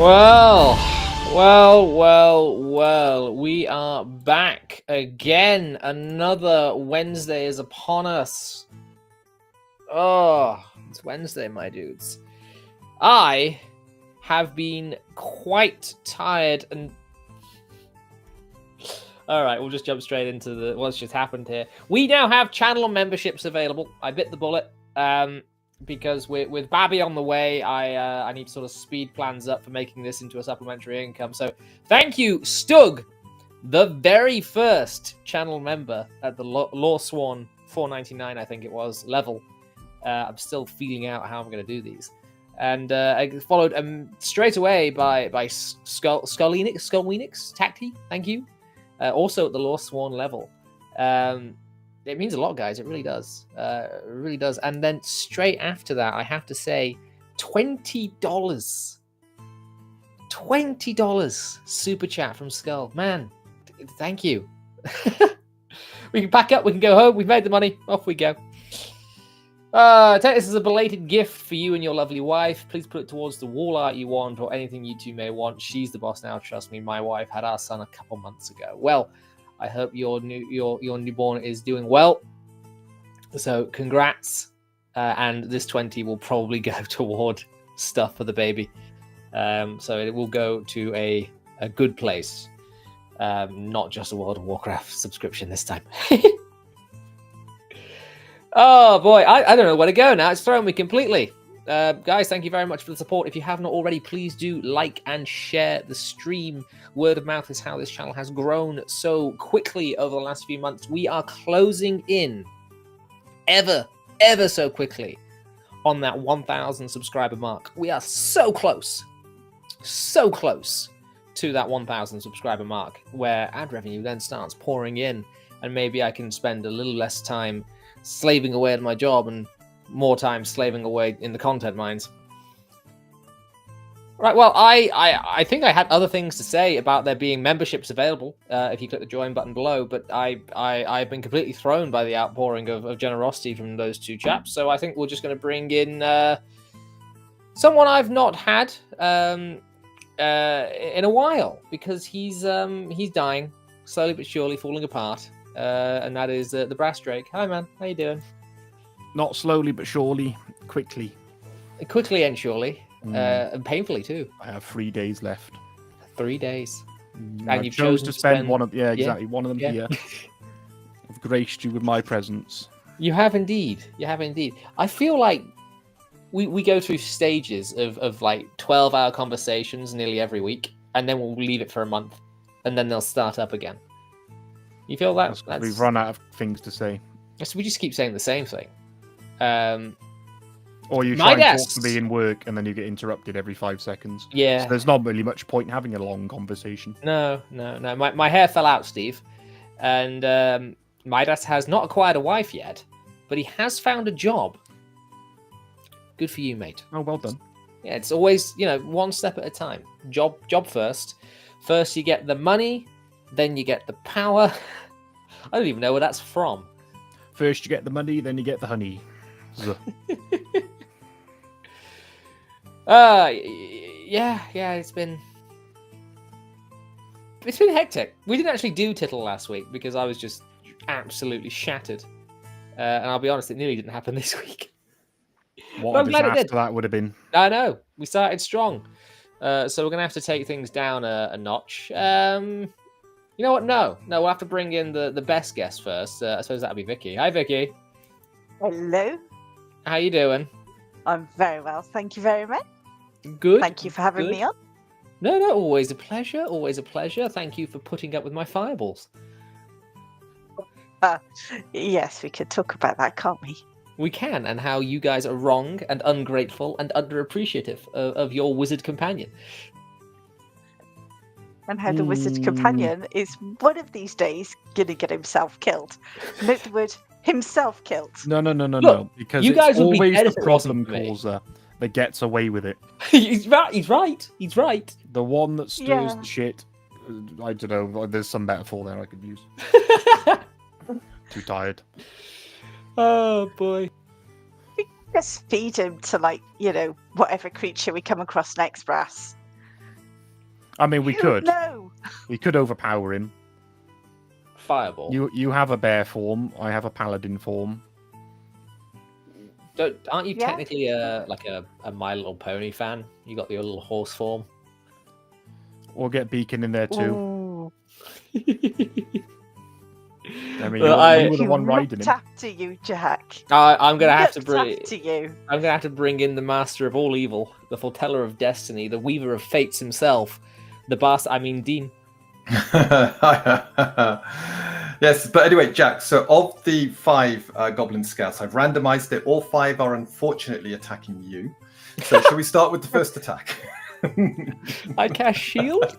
Well, we are back again. Another Wednesday is upon us. Oh, it's Wednesday, my dudes. I have been quite tired and... Alright, we'll just jump straight into what's just happened here. We now have channel memberships available. I bit the bullet. Because with Babby on the way, I need to sort of speed plans up for making this into a supplementary income. So thank you, Stug, the very first channel member at the Law Swan 499, I think it was, level. I'm still feeling out how I'm going to do these. And I followed straight away by Skullweenix, Tacti, thank you. Also at the Law Swan level. It means a lot, guys. It really does. It really does. And then straight after that, I have to say, $20. $20 super chat from Skull. Man, thank you. We can pack up. We can go home. We've made the money. Off we go. Take this as a belated gift for you and your lovely wife. Please put it towards the wall art you want or anything you two may want. She's the boss now. Trust me. My wife had our son a couple months ago. Well, I hope your newborn is doing well. So congrats. And this 20 will probably go toward stuff for the baby. So it will go to a good place. Not just a World of Warcraft subscription this time. Oh boy, I don't know where to go now. It's thrown me completely. Guys, thank you very much for the support. If you have not already, please do like and share the stream. Word of mouth is how this channel has grown so quickly over the last few months. We are closing in ever so quickly on that 1,000 subscriber mark. We are so close to that 1,000 subscriber mark, where ad revenue then starts pouring in, and maybe I can spend a little less time slaving away at my job and more time slaving away in the content mines. Right, well, I think I had other things to say about there being memberships available if you click the join button below, but I've been completely thrown by the outpouring of generosity from those two chaps, so I think we're just going to bring in someone I've not had in a while, because he's dying, slowly but surely falling apart, and that is the Brass Drake. Hi, man. How you doing? Not slowly but surely, quickly. Quickly and surely. And painfully too. I have 3 days left. 3 days. And you've chosen to spend one of one of them here. I've graced you with my presence. You have indeed. I feel like we go through stages of like 12-hour conversations nearly every week, and then we'll leave it for a month, and then they'll start up again. You feel that? We've run out of things to say. So we just keep saying the same thing. Or you try and talk to me in work, and then you get interrupted every 5 seconds. Yeah. So there's not really much point in having a long conversation. No. My hair fell out, Steve. And Midas has not acquired a wife yet, but he has found a job. Good for you, mate. Oh, well done. Yeah, it's always, one step at a time. Job first. First you get the money, then you get the power. I don't even know where that's from. First you get the money, then you get the honey. Yeah, it's been hectic. We didn't actually do Tittle last week because I was just absolutely shattered. And I'll be honest, it nearly didn't happen this week. What a disaster that would have been. I know. We started strong. So we're going to have to take things down a notch. You know what? No, we'll have to bring in the best guest first. I suppose that'll be Vicky. Hi, Vicky. Hello. How you doing? I'm very well, thank you very much. Good. Thank you for having me on. No, always a pleasure. Always a pleasure. Thank you for putting up with my fireballs. Yes, we could talk about that, can't we? We can, and how you guys are wrong and ungrateful and underappreciative of your wizard companion. And how the wizard companion is one of these days going to get himself killed. Note the word himself killed. No. Look, because you guys it's always the problem causer that gets away with it. He's right. The one that stirs the shit. I don't know. There's some metaphor there I could use. Too tired. Oh boy. We just feed him to whatever creature we come across next, Brass. I mean, we could. No. We could overpower him. Fireball. You have a bear form. I have a paladin form. Aren't you Yeah. technically like a My Little Pony fan? You got your little horse form. We'll get Beacon in there too. Ooh. I mean, Well, you were the He one riding looked him. after you, Jack. I'm gonna have to Looked bring. after you. I'm gonna have to bring in the master of all evil, the foreteller of destiny, the weaver of fates himself, the boss. I mean, Dean. Yes, but anyway, Jack, so of the 5 Goblin Scouts, I've randomized it. All 5 are unfortunately attacking you. So shall we start with the first attack? I cast shield.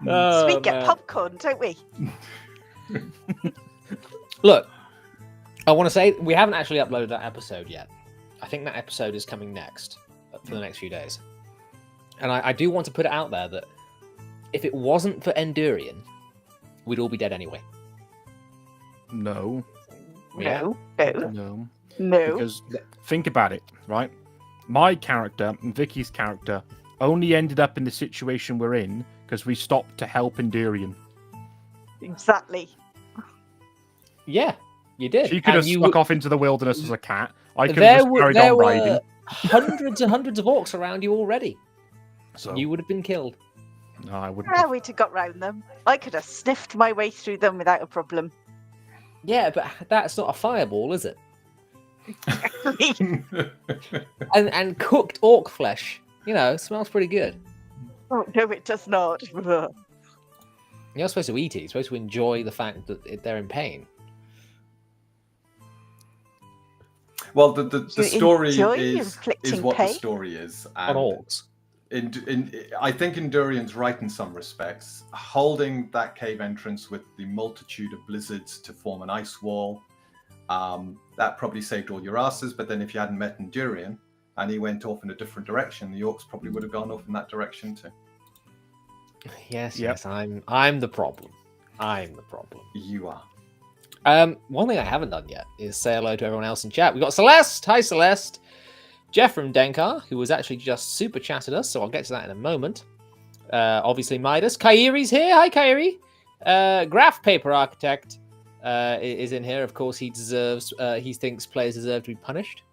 So Oh, we get man. popcorn, don't we? Look, I want to say we haven't actually uploaded that episode yet. I think that episode is coming next for the next few days. And I do want to put it out there that if it wasn't for Endurian, we'd all be dead anyway. No, No. No. no. No. Because think about it, right? My character and Vicky's character only ended up in the situation we're in because we stopped to help Endurian. Exactly. Yeah, you did. She could have And snuck off into the wilderness as a cat. I could have there just were, carried there on were riding. hundreds and hundreds of orcs around you already. So You would have been killed. no, I wouldn't. Yeah, Have. we'd have got round them. I could have sniffed my way through them without a problem. Yeah, but that's not a fireball, is it? And cooked orc flesh, smells pretty good. Oh, no, it does not. You're not supposed to eat it. You're supposed to enjoy the fact that they're in pain. Well, the You story enjoy is inflicting what pain? the story is. On And orcs. I think Endurian's right in some respects. Holding that cave entrance with the multitude of blizzards to form an ice wall, that probably saved all your asses. But then if you hadn't met Endurian and he went off in a different direction, the orcs probably would have gone off in that direction too. Yes, Yep. yes, I'm the problem. I'm the problem. You are. One thing I haven't done yet is say hello to everyone else in chat. We've got Celeste. Hi, Celeste. Jeff from Denkar, who was actually just super chatted us, so I'll get to that in a moment. Obviously, Midas. Kairi's here. Hi, Kairi. Graph Paper Architect is in here. Of course, he thinks players deserve to be punished.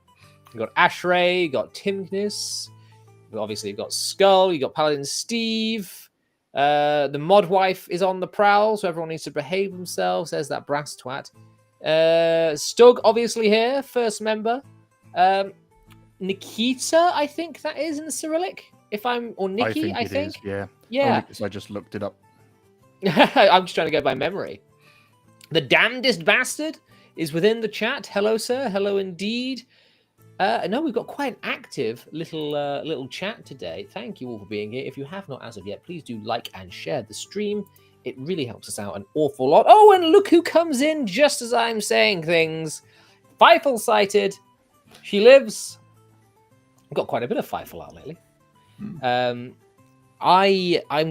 We've got Ashray, you've got Timknis. Obviously, you've got Skull, you've got Paladin Steve. The mod wife is on the prowl, so everyone needs to behave themselves. There's that brass twat. Stug, obviously, here, first member. Nikita, I think that is in the Cyrillic. Or Nikki, I think. It is, yeah. Yeah. Only 'cause I just looked it up. I'm just trying to go by memory. The damnedest bastard is within the chat. Hello, sir. Hello, indeed. No, we've got quite an active little chat today. Thank you all for being here. If you have not as of yet, please do like and share the stream. It really helps us out an awful lot. Oh, and look who comes in just as I'm saying things. Feifel sighted. She lives. I've got quite a bit of Feifel out lately. I'm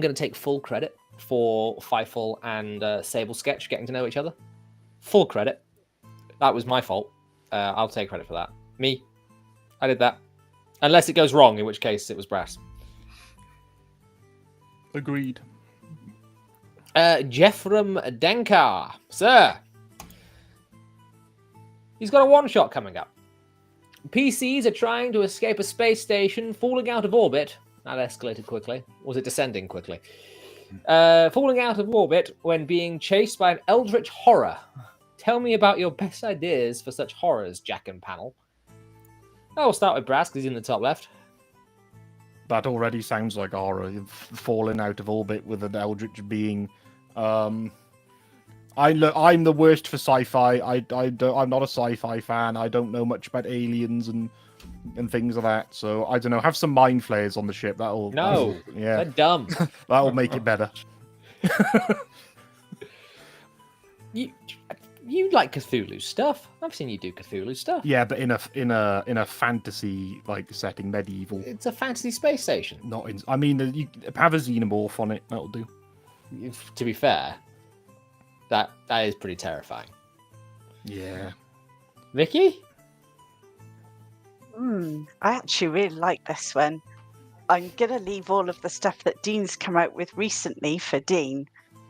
going to take full credit for Feifel and Sable Sketch getting to know each other. Full credit. That was my fault. I'll take credit for that. Me. I did that. Unless it goes wrong, in which case it was Brass. Agreed. Jeffram Denkar. Sir. He's got a one-shot coming up. PCs are trying to escape a space station, falling out of orbit. That escalated quickly. Was it descending quickly? Falling out of orbit when being chased by an eldritch horror. Tell me about your best ideas for such horrors, Jack and panel. We'll start with Brass, because he's in the top left. That already sounds like a horror. Falling out of orbit with an eldritch being. I'm the worst for sci-fi. I'm not a sci-fi fan. I don't know much about aliens and things like that. So I don't know. Have some mind flayers on the ship. No, yeah, they're dumb. that'll make it better. You like Cthulhu stuff. I've seen you do Cthulhu stuff. Yeah, but in a fantasy like setting, medieval. It's a fantasy space station. Not in. I mean, you have a xenomorph on it. That'll do. To be fair, that is pretty terrifying. Yeah. Vicky? I actually really like this one. I'm going to leave all of the stuff that Dean's come out with recently for Dean.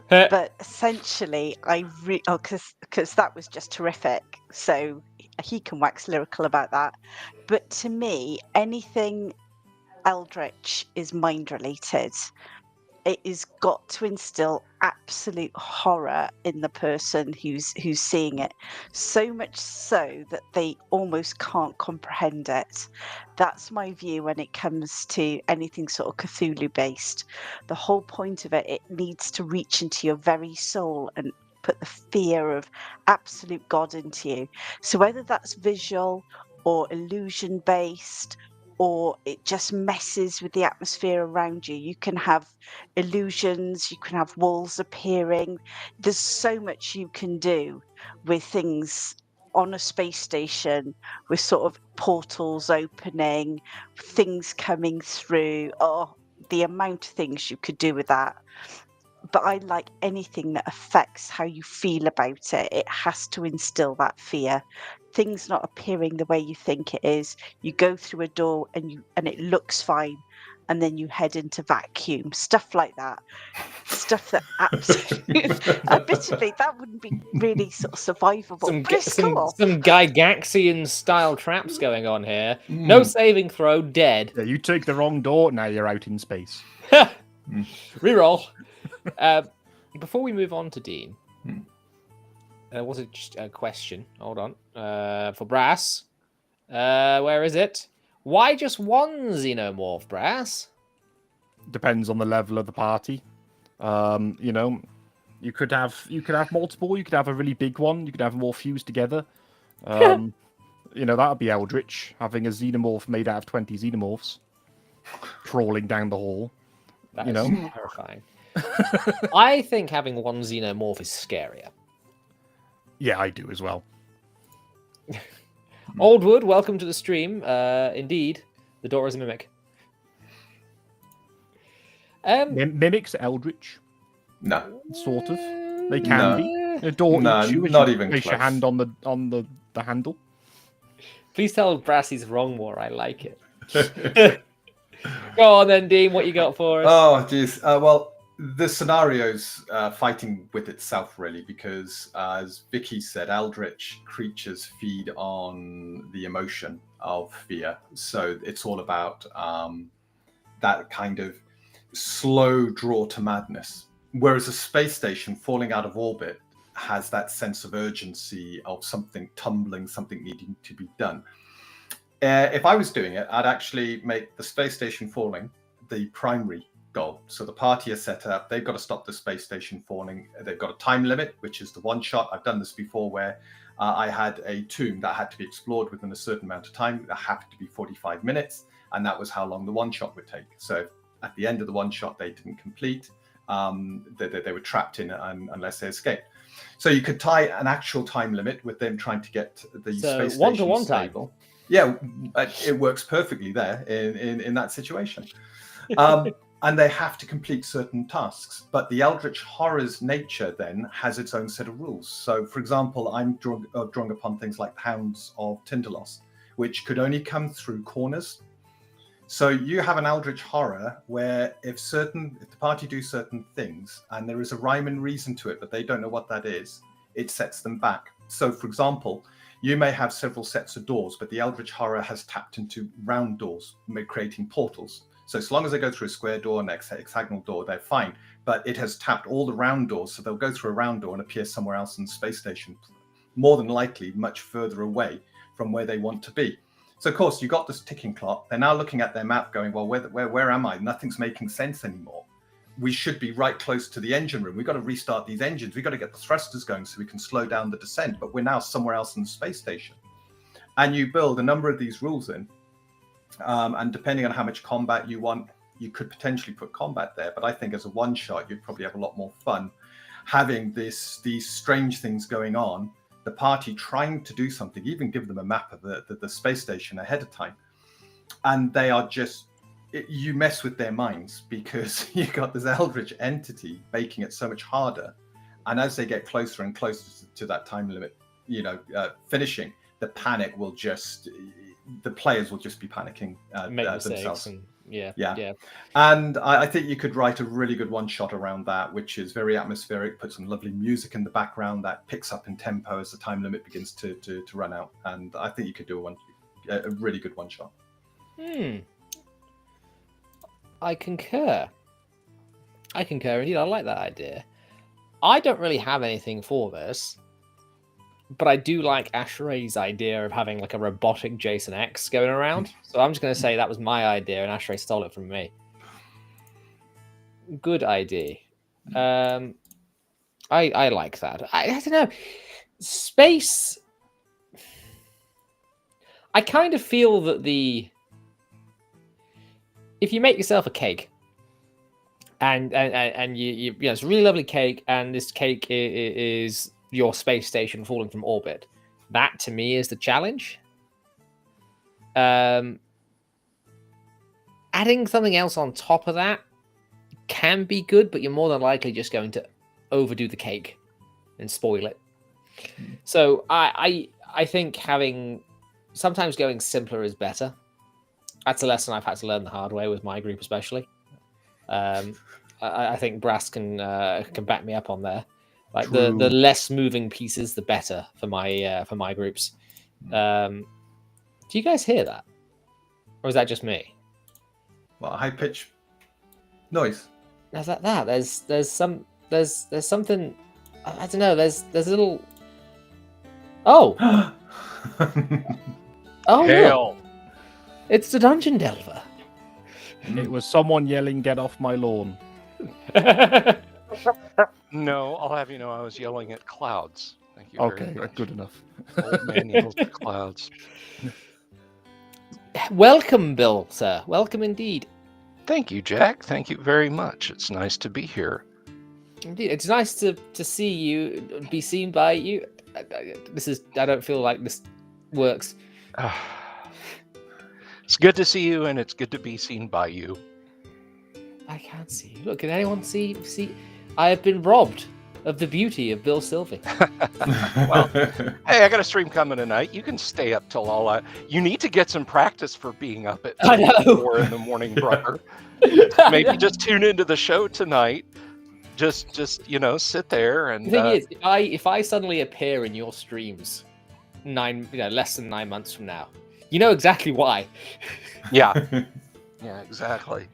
But essentially, because that was just terrific. So he can wax lyrical about that. But to me, anything eldritch is mind related. It has got to instill absolute horror in the person who's seeing it, so much so that they almost can't comprehend it. That's my view when it comes to anything sort of Cthulhu based. The whole point of it, it needs to reach into your very soul and put the fear of absolute God into you. So whether that's visual or illusion based, or it just messes with the atmosphere around you. You can have illusions, you can have walls appearing. There's so much you can do with things on a space station, with sort of portals opening, things coming through. Oh, the amount of things you could do with that. But I like anything that affects how you feel about it. It has to instill that fear. Things not appearing the way you think it is. You go through a door and it looks fine, and then you head into vacuum. Stuff like that. Stuff that absolutely, admittedly, that wouldn't be really sort of survivable. But it's cool. Some Gygaxian style traps going on here. No saving throw, dead. Yeah, you take the wrong door, now you're out in space. Reroll. Before we move on to Dean, was it just a question? Hold on. For Brass, where is it? Why just one xenomorph, Brass? Depends on the level of the party. You know, you could have multiple. You could have a really big one. You could have them all fused together. You know, that would be Eldritch, having a xenomorph made out of 20 xenomorphs crawling down the hall. That you is know, terrifying. I think having one xenomorph is scarier. Yeah, I do as well. Oldwood, welcome to the stream. Indeed, the door is a mimic. Mimics Eldritch, No. sort of. They can be. A door No, eats you as not you even place your close. hand on the handle. Please tell Brass he's wrong more. I like it. Go on then, Dean. What you got for us? Oh, geez. Well, the scenario's fighting with itself, really, because as Vicky said, eldritch creatures feed on the emotion of fear. So it's all about that kind of slow draw to madness. Whereas a space station falling out of orbit has that sense of urgency of something tumbling, something needing to be done. If I was doing it, I'd actually make the space station falling the primary goal. So the party is set up. They've got to stop the space station falling. They've got a time limit, which is the one shot. I've done this before where I had a tomb that had to be explored within a certain amount of time. That happened to be 45 minutes. And that was how long the one shot would take. So at the end of the one shot, they didn't complete. They were trapped in it unless they escaped. So you could tie an actual time limit with them trying to get the space station one-to-one stable. Yeah, it works perfectly there in that situation. And they have to complete certain tasks. But the Eldritch Horror's nature then has its own set of rules. So, for example, I'm drawing upon things like Hounds of Tindalos, which could only come through corners. So you have an Eldritch Horror where if the party do certain things and there is a rhyme and reason to it, but they don't know what that is, it sets them back. So, for example, you may have several sets of doors, but the Eldritch Horror has tapped into round doors, creating portals. So as long as they go through a square door and a hexagonal door, they're fine. But it has tapped all the round doors, so they'll go through a round door and appear somewhere else in the space station, more than likely much further away from where they want to be. So, of course, you've got this ticking clock. They're now looking at their map going, well, where am I? Nothing's making sense anymore. We should be right close to the engine room. We've got to restart these engines. We've got to get the thrusters going so we can slow down the descent. But we're now somewhere else in the space station. And you build a number of these rules in. And depending on how much combat you want, you could potentially put combat there. But I think as a one-shot, you'd probably have a lot more fun having these strange things going on, the party trying to do something, even give them a map of the space station ahead of time. And they are just... you mess with their minds because you've got this eldritch entity making it so much harder. And as they get closer and closer to that time limit, finishing, the panic will just the players will just be panicking Make mistakes themselves. and yeah. And I think you could write a really good one shot around that, which is very atmospheric. Put some lovely music in the background that picks up in tempo as the time limit begins to run out. And I think you could do a really good one shot. I concur. Indeed, I like that idea. I don't really have anything for this, but I do like Ashray's idea of having like a robotic Jason X going around. So I'm just going to say that was my idea, and Ashray stole it from me. Good idea. I like that. I don't know. Space. I kind of feel that if you make yourself a cake, and you know, it's a really lovely cake, and this cake is your space station falling from orbit. That to me is the challenge. Adding something else on top of that can be good, but you're more than likely just going to overdo the cake and spoil it. So I think sometimes going simpler is better. That's a lesson I've had to learn the hard way with my group, especially. I think Brass can back me up on there. Like the less moving pieces, the better for my groups. Do you guys hear that, or is that just me? Well, high pitch noise. There's that. There's something. I don't know. There's a little. Oh. Oh. Hail. Look. It's the Dungeon Delver. It was someone yelling, "Get off my lawn." No, I'll have you know I was yelling at clouds. Thank you very Okay, much. good enough. Old man yells at clouds. Welcome, Bill, sir. Welcome indeed. Thank you, Jack. Thank you very much. It's nice to be here. Indeed, it's nice to see you, be seen by you. I don't feel like this works. It's good to see you, and it's good to be seen by you. I can't see you. Look, can anyone see? I have been robbed of the beauty of Bill Sylvie. Well, hey, I got a stream coming tonight. You can stay up till all that. You need to get some practice for being up at 4 in the morning, brother. Maybe just tune into the show tonight. Just sit there and. The thing is, if I suddenly appear in your streams, less than 9 months from now, you know exactly why. Yeah. Yeah, exactly.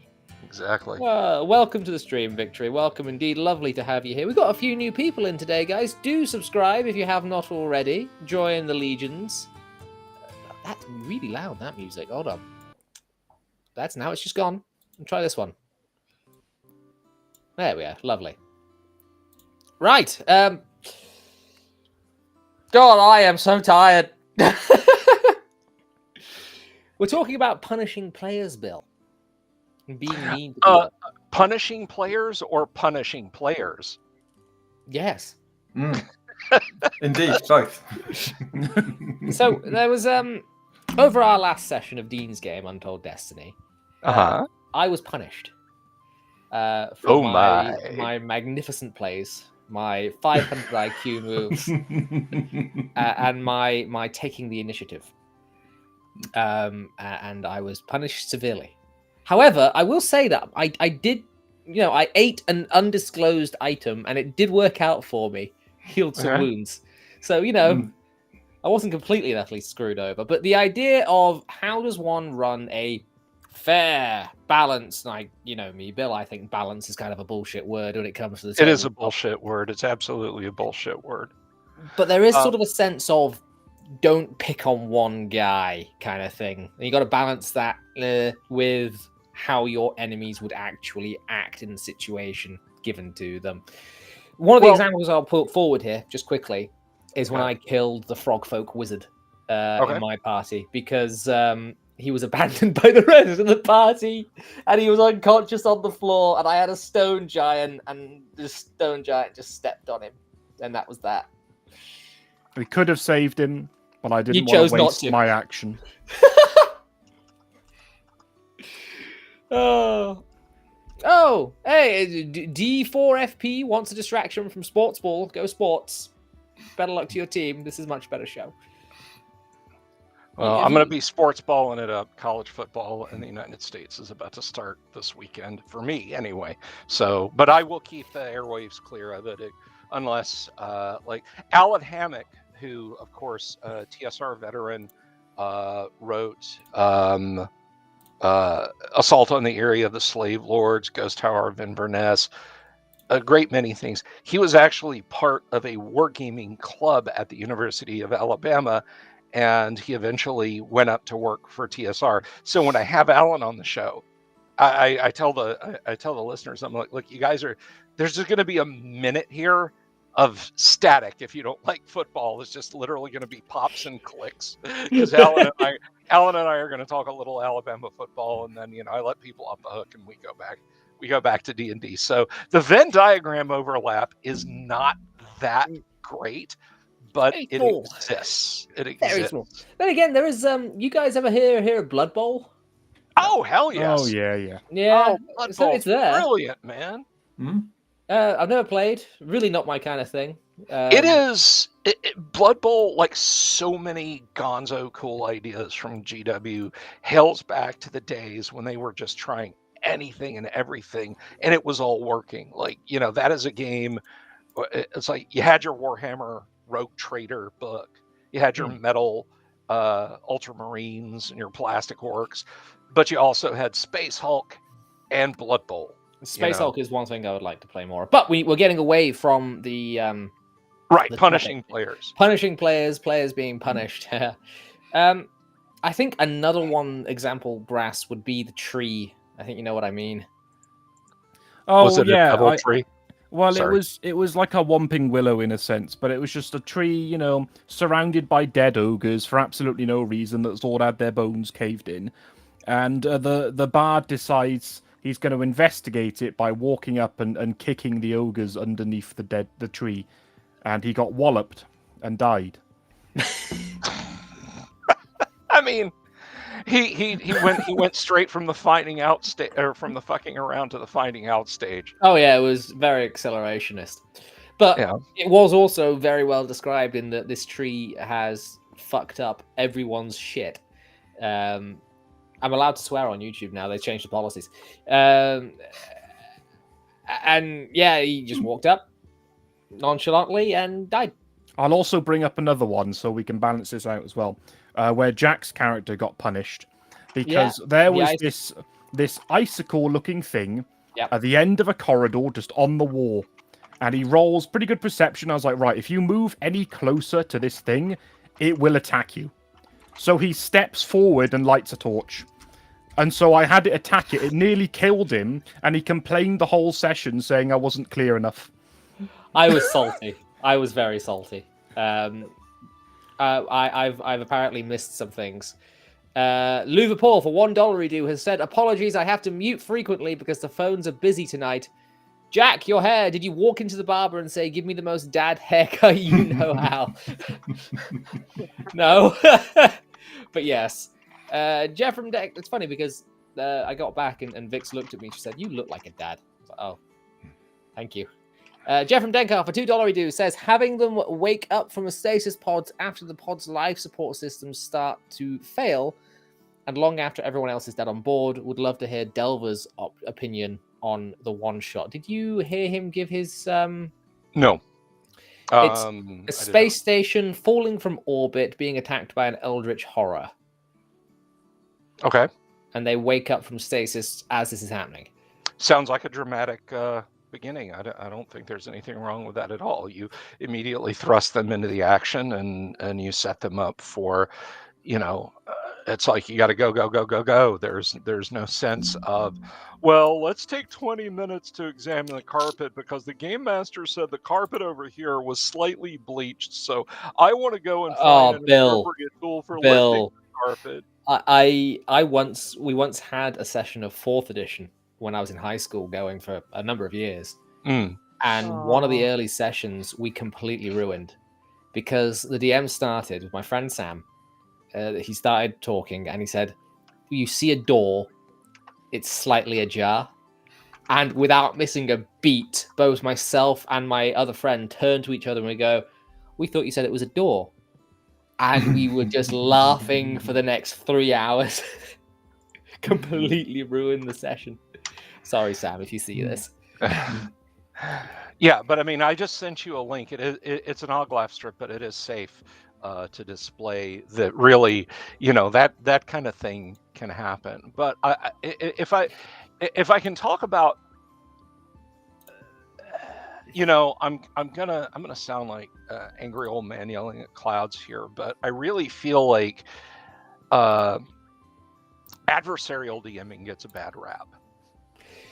Exactly. Welcome to the stream, Victory. Welcome indeed. Lovely to have you here. We've got a few new people in today, guys. Do subscribe if you have not already. Join the legions. That's really loud, that music. Hold on. Now it's just gone. Try this one. There we are. Lovely. Right. God, I am so tired. We're talking about punishing players, Bill. Being mean to people. Punishing players or punishing players? Yes. Indeed, both. So there was over our last session of Dean's game, Untold Destiny. I was punished for my magnificent plays, my 500 IQ moves, and my taking the initiative. And I was punished severely. However, I will say that I did, I ate an undisclosed item and it did work out for me, healed some wounds. So, I wasn't completely and utterly screwed over. But the idea of how does one run a fair, balanced, like, me, Bill, I think balance is kind of a bullshit word when it comes to the table. It is a bullshit word. It's absolutely a bullshit word. But there is sort of a sense of don't pick on one guy kind of thing. And you got to balance that with how your enemies would actually act in the situation given to them. One of the examples I'll put forward here, just quickly, is when I killed the Frogfolk Wizard in my party, because he was abandoned by the rest of the party, and he was unconscious on the floor, and I had a stone giant, and the stone giant just stepped on him, and that was that. We could have saved him, but I didn't want to waste my action. Oh, hey, D4FP wants a distraction from sports ball. Go sports. Better luck to your team. This is a much better show. Well, I'm going to be sports balling it up. College football in the United States is about to start this weekend for me, anyway. So, but I will keep the airwaves clear of it, unless, like Alan Hammock, who, of course, TSR veteran, wrote Assault on the Area of the Slave Lords, Ghost Tower of Inverness, a great many things. He was actually part of a wargaming club at the University of Alabama, and he eventually went up to work for TSR. So when I have Alan on the show, I tell the listeners, I'm like, look, you guys there's just going to be a minute here of static if you don't like football. It's just literally going to be pops and clicks because Alan and I are going to talk a little Alabama football, and then I let people off the hook and we go back to D&D. So the Venn diagram overlap is not that great, but it exists. It exists. Very small. Then again, there is you guys ever hear of Blood Bowl? Oh hell yes! Oh yeah. Yeah. Oh, Blood So Bowl, it's there. brilliant, man. I've never played. Really not my kind of thing. It is Blood Bowl, like so many gonzo cool ideas from GW, hails back to the days when they were just trying anything and everything, and it was all working. Like, that is a game. It's like you had your Warhammer Rogue Trader book, you had your metal Ultramarines and your plastic orcs, but you also had Space Hulk and Blood Bowl. Space Hulk is one thing I would like to play more of. But we're getting away from the punishing players. Punishing players being punished. I think another one example, Brass, would be the tree. I think you know what I mean. Oh, was it yeah, a devil tree? Well, Sorry. it was like a Whomping Willow in a sense, but it was just a tree, surrounded by dead ogres for absolutely no reason that's all had their bones caved in. And the bard decides he's going to investigate it by walking up and kicking the ogres underneath the tree. And he got walloped and died. I mean, he went straight from the finding out stage, or from the fucking around to the finding out stage. Oh yeah, it was very accelerationist, but it was also very well described in that this tree has fucked up everyone's shit. I'm allowed to swear on YouTube now. They changed the policies, and yeah, he just walked up nonchalantly and died. I'll also bring up another one so we can balance this out as well, where Jack's character got punished because there was this icicle-looking thing at the end of a corridor, just on the wall, and he rolls pretty good perception. I was like, right, if you move any closer to this thing, it will attack you. So he steps forward and lights a torch. And so I had it attack it. It nearly killed him, and he complained the whole session, saying I wasn't clear enough. I was salty. I was very salty. I've apparently missed some things. Louver Paul for $1 redo has said, apologies, I have to mute frequently because the phones are busy tonight. Jack, your hair, did you walk into the barber and say, give me the most dad haircut you know how? No. But yes. Jeff from Deck, it's funny because I got back and Vix looked at me and she said, you look like a dad. I was like, oh, thank you. Jeff from Denkar for $2 redo says, having them wake up from a stasis pod after the pod's life support systems start to fail and long after everyone else is dead on board. Would love to hear Delver's opinion on the one shot. Did you hear him give his No. It's a space station falling from orbit being attacked by an eldritch horror. Okay. And they wake up from stasis as this is happening. Sounds like a dramatic beginning. I don't think there's anything wrong with that at all. You immediately thrust them into the action and you set them up for, it's like you got to go. There's no sense of, well, let's take 20 minutes to examine the carpet because the game master said the carpet over here was slightly bleached. So I want to go and find an appropriate tool for lifting the carpet. We once had a session of 4th edition when I was in high school going for a number of years. And one of the early sessions we completely ruined because the DM started with my friend Sam. He started talking and he said, you see a door, it's slightly ajar. And without missing a beat, both myself and my other friend turned to each other and we go, we thought you said it was a door. and we were just laughing for the next 3 hours. Completely ruined the session. Sorry, Sam, if you see this. Yeah, but I mean, I just sent you a link. It's an Oglaf strip, but it is safe to display that really, that kind of thing can happen. But if I can talk about, I'm gonna sound like angry old man yelling at clouds here, but I really feel like adversarial DMing gets a bad rap.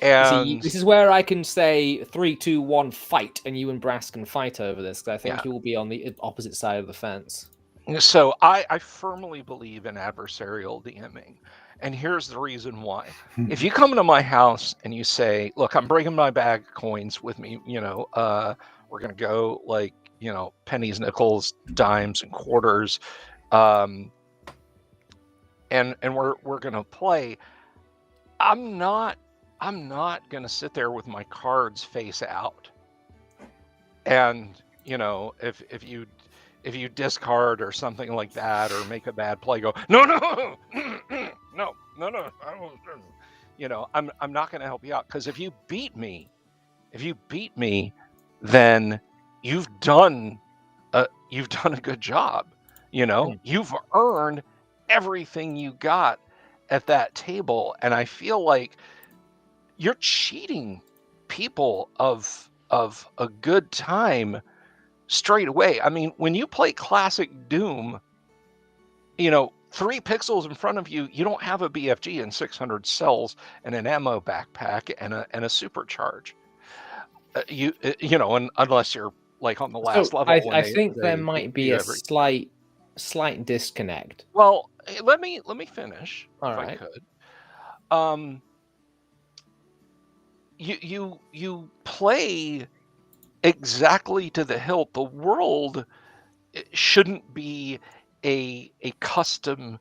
See, And this is where I can say 3, 2, 1, fight, and you and Brass can fight over this, because I think Yeah. you will be on the opposite side of the fence. So I firmly believe in adversarial DMing. And here's the reason why. If you come into my house and you say, look, I'm bringing my bag of coins with me, we're going to go like, pennies, nickels, dimes, and quarters. And we're going to play. I'm not going to sit there with my cards face out. And, if you discard or something like that, or make a bad play, go, no, I don't, I'm not going to help you out, because if you beat me, then you've done a good job. You've earned everything you got at that table, and I feel like you're cheating people of a good time straight away. I mean, when you play classic Doom, 3 pixels in front of you, you don't have a BFG and 600 cells and an ammo backpack and a supercharge. And unless you're like on the last level. I think there might be a slight disconnect. Well, let me finish. All if right. I could. You play exactly to the hilt. The world shouldn't be a custom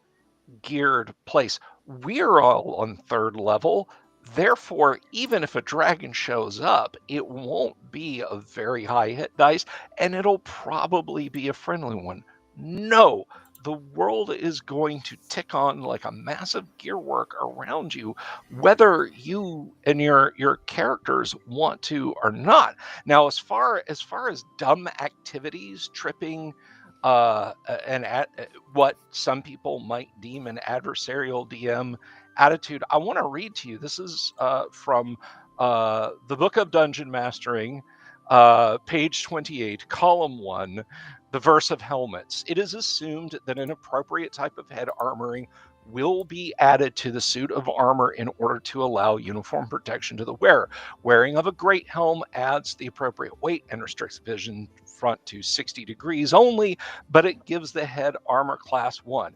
geared place. We're all on 3rd level. Therefore, even if a dragon shows up, it won't be a very high hit dice, and it'll probably be a friendly one. No, the world is going to tick on like a massive gearwork around you, whether you and your characters want to or not. Now, as far as dumb activities, tripping, what some people might deem an adversarial DM attitude, I want to read to you. This is from the Book of Dungeon Mastering, page 28, column 1, the verse of helmets. It is assumed that an appropriate type of head armoring will be added to the suit of armor in order to allow uniform protection to the wearer. Wearing of a great helm adds the appropriate weight and restricts vision front to 60 degrees only, but it gives the head armor class 1.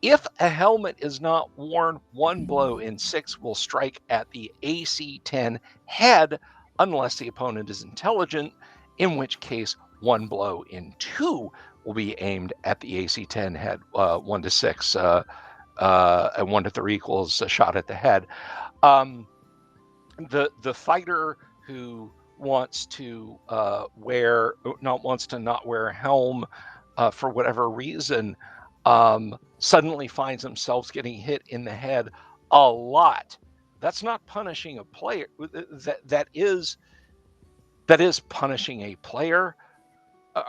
If a helmet is not worn, 1 blow in 6 will strike at the AC 10 head unless the opponent is intelligent, in which case 1 blow in 2 will be aimed at the AC 10 head. 1 to 6 and 1 to 3 equals a shot at the head. The fighter who wants to not wear a helm for whatever reason suddenly finds themselves getting hit in the head a lot. That's not punishing a player. That is punishing a player,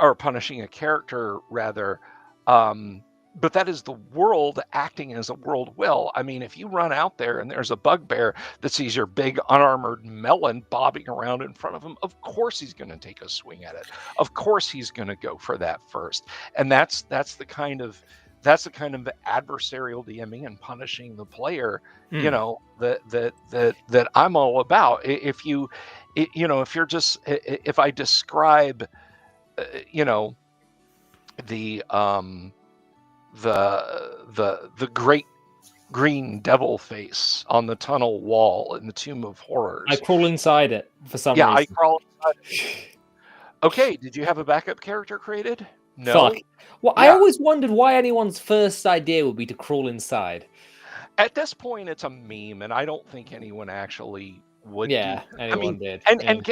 or punishing a character rather. But that is the world acting as a world will. I mean, if you run out there and there's a bugbear that sees your big unarmored melon bobbing around in front of him, of course he's going to take a swing at it. Of course he's going to go for that first. And that's the kind of adversarial DMing and punishing the player, that I'm all about. If I describe, the great green devil face on the tunnel wall in the Tomb of Horrors. I crawl inside it for some reason. Yeah, I crawl inside it. Okay, did you have a backup character created? No. Fuck. Well, yeah. I always wondered why anyone's first idea would be to crawl inside. At this point, it's a meme, and I don't think anyone actually would. Yeah, anyone did. And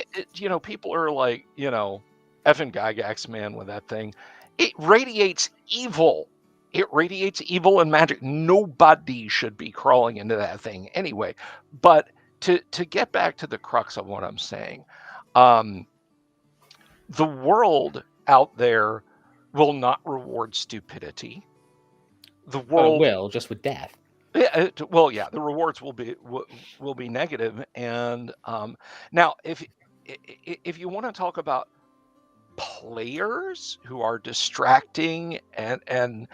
people are like, effing Gygax, man, with that thing. it radiates evil. It radiates evil and magic. Nobody should be crawling into that thing anyway. But to get back to the crux of what I'm saying, the world out there will not reward stupidity. The Well, it world will, just with death. Yeah, the rewards will be negative. And now, if you want to talk about players who are distracting and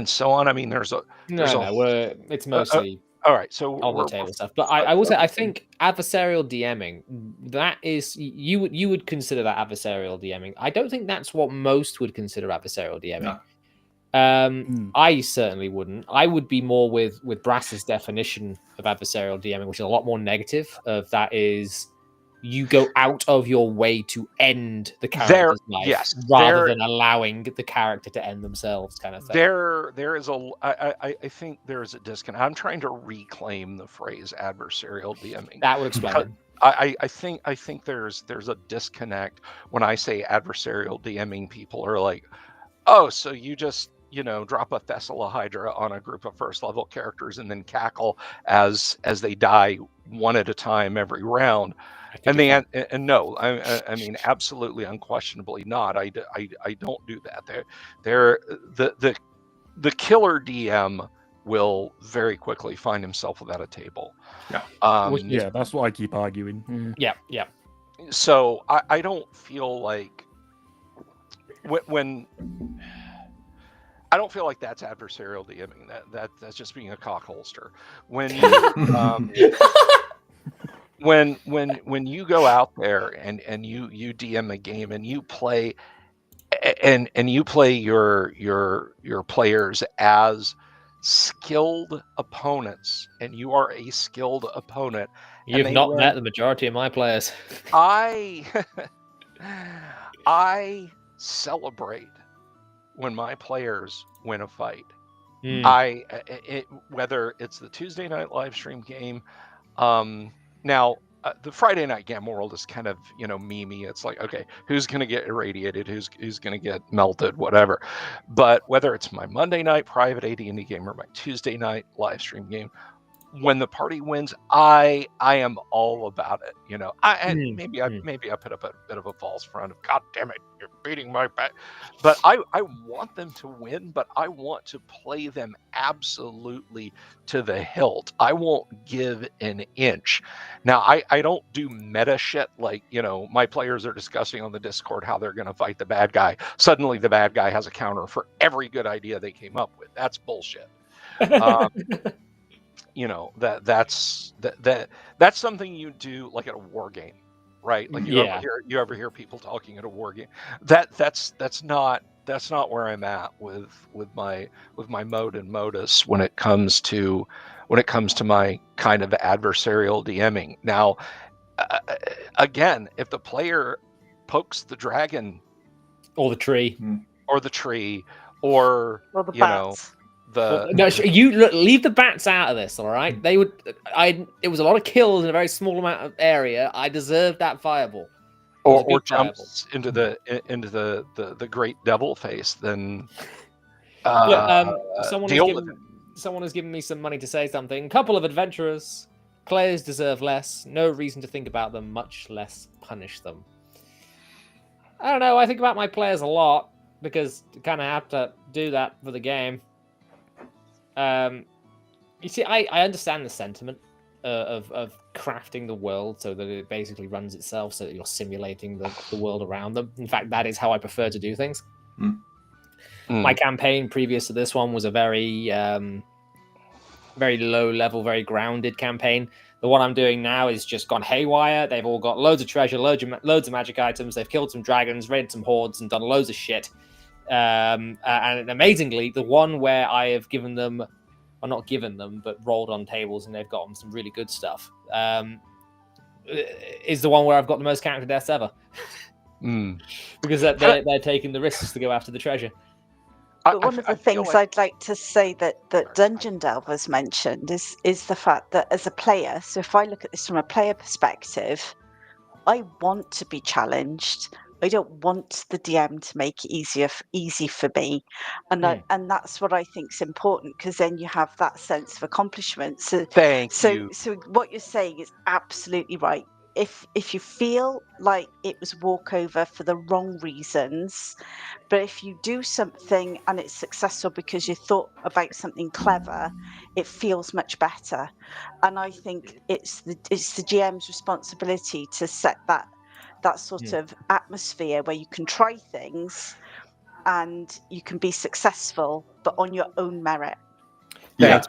so on, I mean, there's a It's mostly all right. So on the table stuff. But I will say, I think adversarial DMing, that is, you would consider that adversarial DMing. I don't think that's what most would consider adversarial DMing. No. I certainly wouldn't. I would be more with Brass's definition of adversarial DMing, which is a lot more negative. Of that is, you go out of your way to end the character's life, rather than allowing the character to end themselves, kind of thing. There is I think there is a disconnect. I'm trying to reclaim the phrase adversarial DMing. That would explain it. I think there's a disconnect when I say adversarial DMing. People are like, oh, so you just drop a Thessalahydra on a group of first level characters and then cackle as they die one at a time every round. And no, I mean, absolutely, unquestionably not. I don't do that. The killer DM will very quickly find himself without a table. Yeah, that's what I keep arguing. Yeah. So I don't feel like when I don't feel like that's adversarial DMing. That's just being a cockholster. When when you go out there and you DM a game and you play and you play your players as skilled opponents, and you are a skilled opponent. You've not met the majority of my players. I celebrate when my players win a fight. Whether it's the Tuesday night live stream game, now the Friday night game world is kind of memey. It's like, okay, who's gonna get irradiated, who's gonna get melted, whatever. But whether it's my Monday night private AD&D game or my Tuesday night live stream game, when the party wins, I am all about it. Maybe I put up a bit of a false front of, God damn it, you're beating my back. But I want them to win, but I want to play them absolutely to the hilt. I won't give an inch. Now, I don't do meta shit like, my players are discussing on the Discord how they're going to fight the bad guy. Suddenly the bad guy has a counter for every good idea they came up with. That's bullshit. That's something you do like at a war game, right? Like you ever hear people talking at a war game. That's not where I'm at with my mode and modus when it comes to my kind of adversarial DMing. Now, again, if the player pokes the dragon or the tree or the bats. You leave the bats out of this, all right? It was a lot of kills in a very small amount of area. I deserved that fireball. Or jumps into the great devil face. Then someone has given me some money to say something. Couple of adventurers. Players deserve less. No reason to think about them, much less punish them. I don't know. I think about my players a lot because you kind of have to do that for the game. You see, I understand the sentiment of crafting the world so that it basically runs itself, so that you're simulating the world around them. In fact, that is how I prefer to do things. My campaign previous to this one was a very very low level, very grounded campaign. The one I'm doing now is just gone haywire. They've all got loads of treasure, loads of magic items. They've killed some dragons, raided some hordes, and done loads of shit. And amazingly, the one where I have given them, or not given them, but rolled on tables and they've gotten some really good stuff, is the one where I've got the most character deaths ever. Because they're taking the risks to go after the treasure. But one of the things I'd like to say that Dungeon Delvers mentioned is the fact that as a player, so if I look at this from a player perspective, I want to be challenged. want the DM to make it easy for me, and and that's what I think is important, because then you have that sense of accomplishment. So Thank you. so what you're saying is absolutely right. If you feel like it was walkover for the wrong reasons, but if you do something and it's successful because you thought about something clever, it feels much better. And I think it's the GM's responsibility to set that sort of atmosphere where you can try things and you can be successful, but on your own merit. Yeah,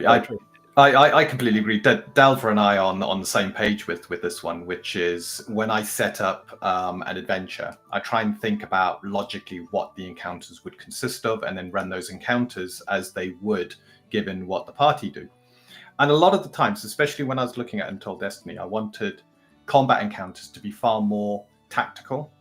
I completely agree. Delver and I are on the same page with this one, which is when I set up an adventure, I try and think about logically what the encounters would consist of, and then run those encounters as they would given what the party do. And a lot of the times, especially when I was looking at Untold Destiny, I wanted combat encounters to be far more tactical,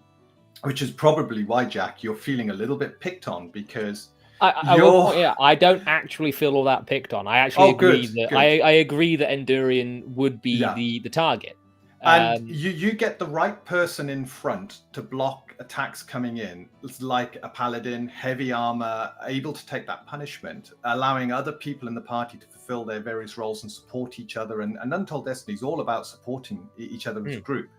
which is probably why, Jack, you're feeling a little bit picked on, because I don't actually feel all that picked on. I actually agree that I agree that Endurian would be the target. And you get the right person in front to block attacks coming in. It's like a paladin, heavy armor, able to take that punishment, allowing other people in the party to fulfill their various roles and support each other. And Untold Destiny is all about supporting each other as a group.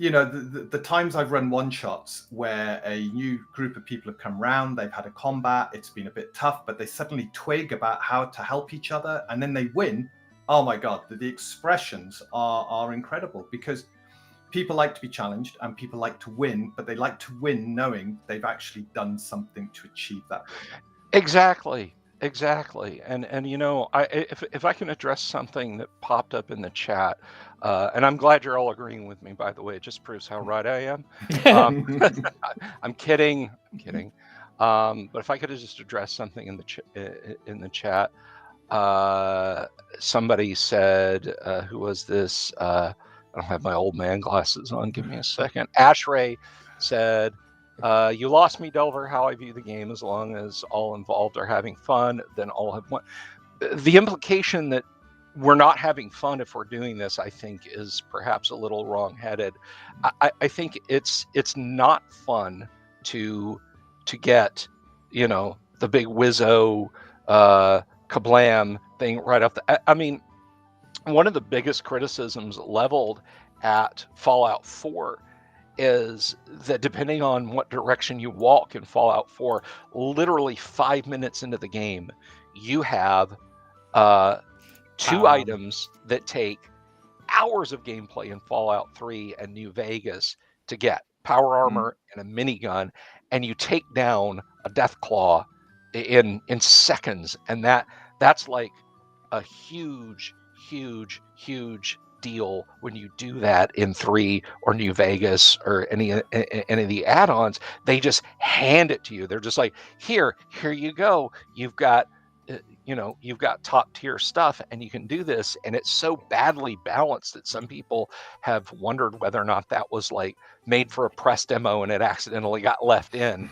You know, the times I've run one-shots where a new group of people have come round, they've had a combat, it's been a bit tough, but they suddenly twig about how to help each other, and then they win. Oh my God, the expressions are incredible, because people like to be challenged and people like to win, but they like to win knowing they've actually done something to achieve that. Exactly. And you know, if I can address something that popped up in the chat, and I'm glad you're all agreeing with me, by the way, it just proves how right I am. I'm kidding. But if I could have just addressed something in the chat, somebody said, who was this? I don't have my old man glasses on. Give me a second. Ashray said, you lost me, Delver. How I view the game, as long as all involved are having fun, then all have won. The implication that we're not having fun if we're doing this, I think, is perhaps a little wrong-headed. I think it's not fun to get, you know, the big whizzo kablam thing right off the. I mean, one of the biggest criticisms leveled at Fallout 4 is that depending on what direction you walk in Fallout 4, literally 5 minutes into the game, you have two items that take hours of gameplay in Fallout 3 and New Vegas to get: power armor and a minigun, and you take down a Deathclaw in seconds, and that's like a huge deal when you do that in 3 or New Vegas or any of the add-ons. They just hand it to you. They're just like, here you go. You've got you've got top tier stuff and you can do this. And it's so badly balanced that some people have wondered whether or not that was like made for a press demo and it accidentally got left in.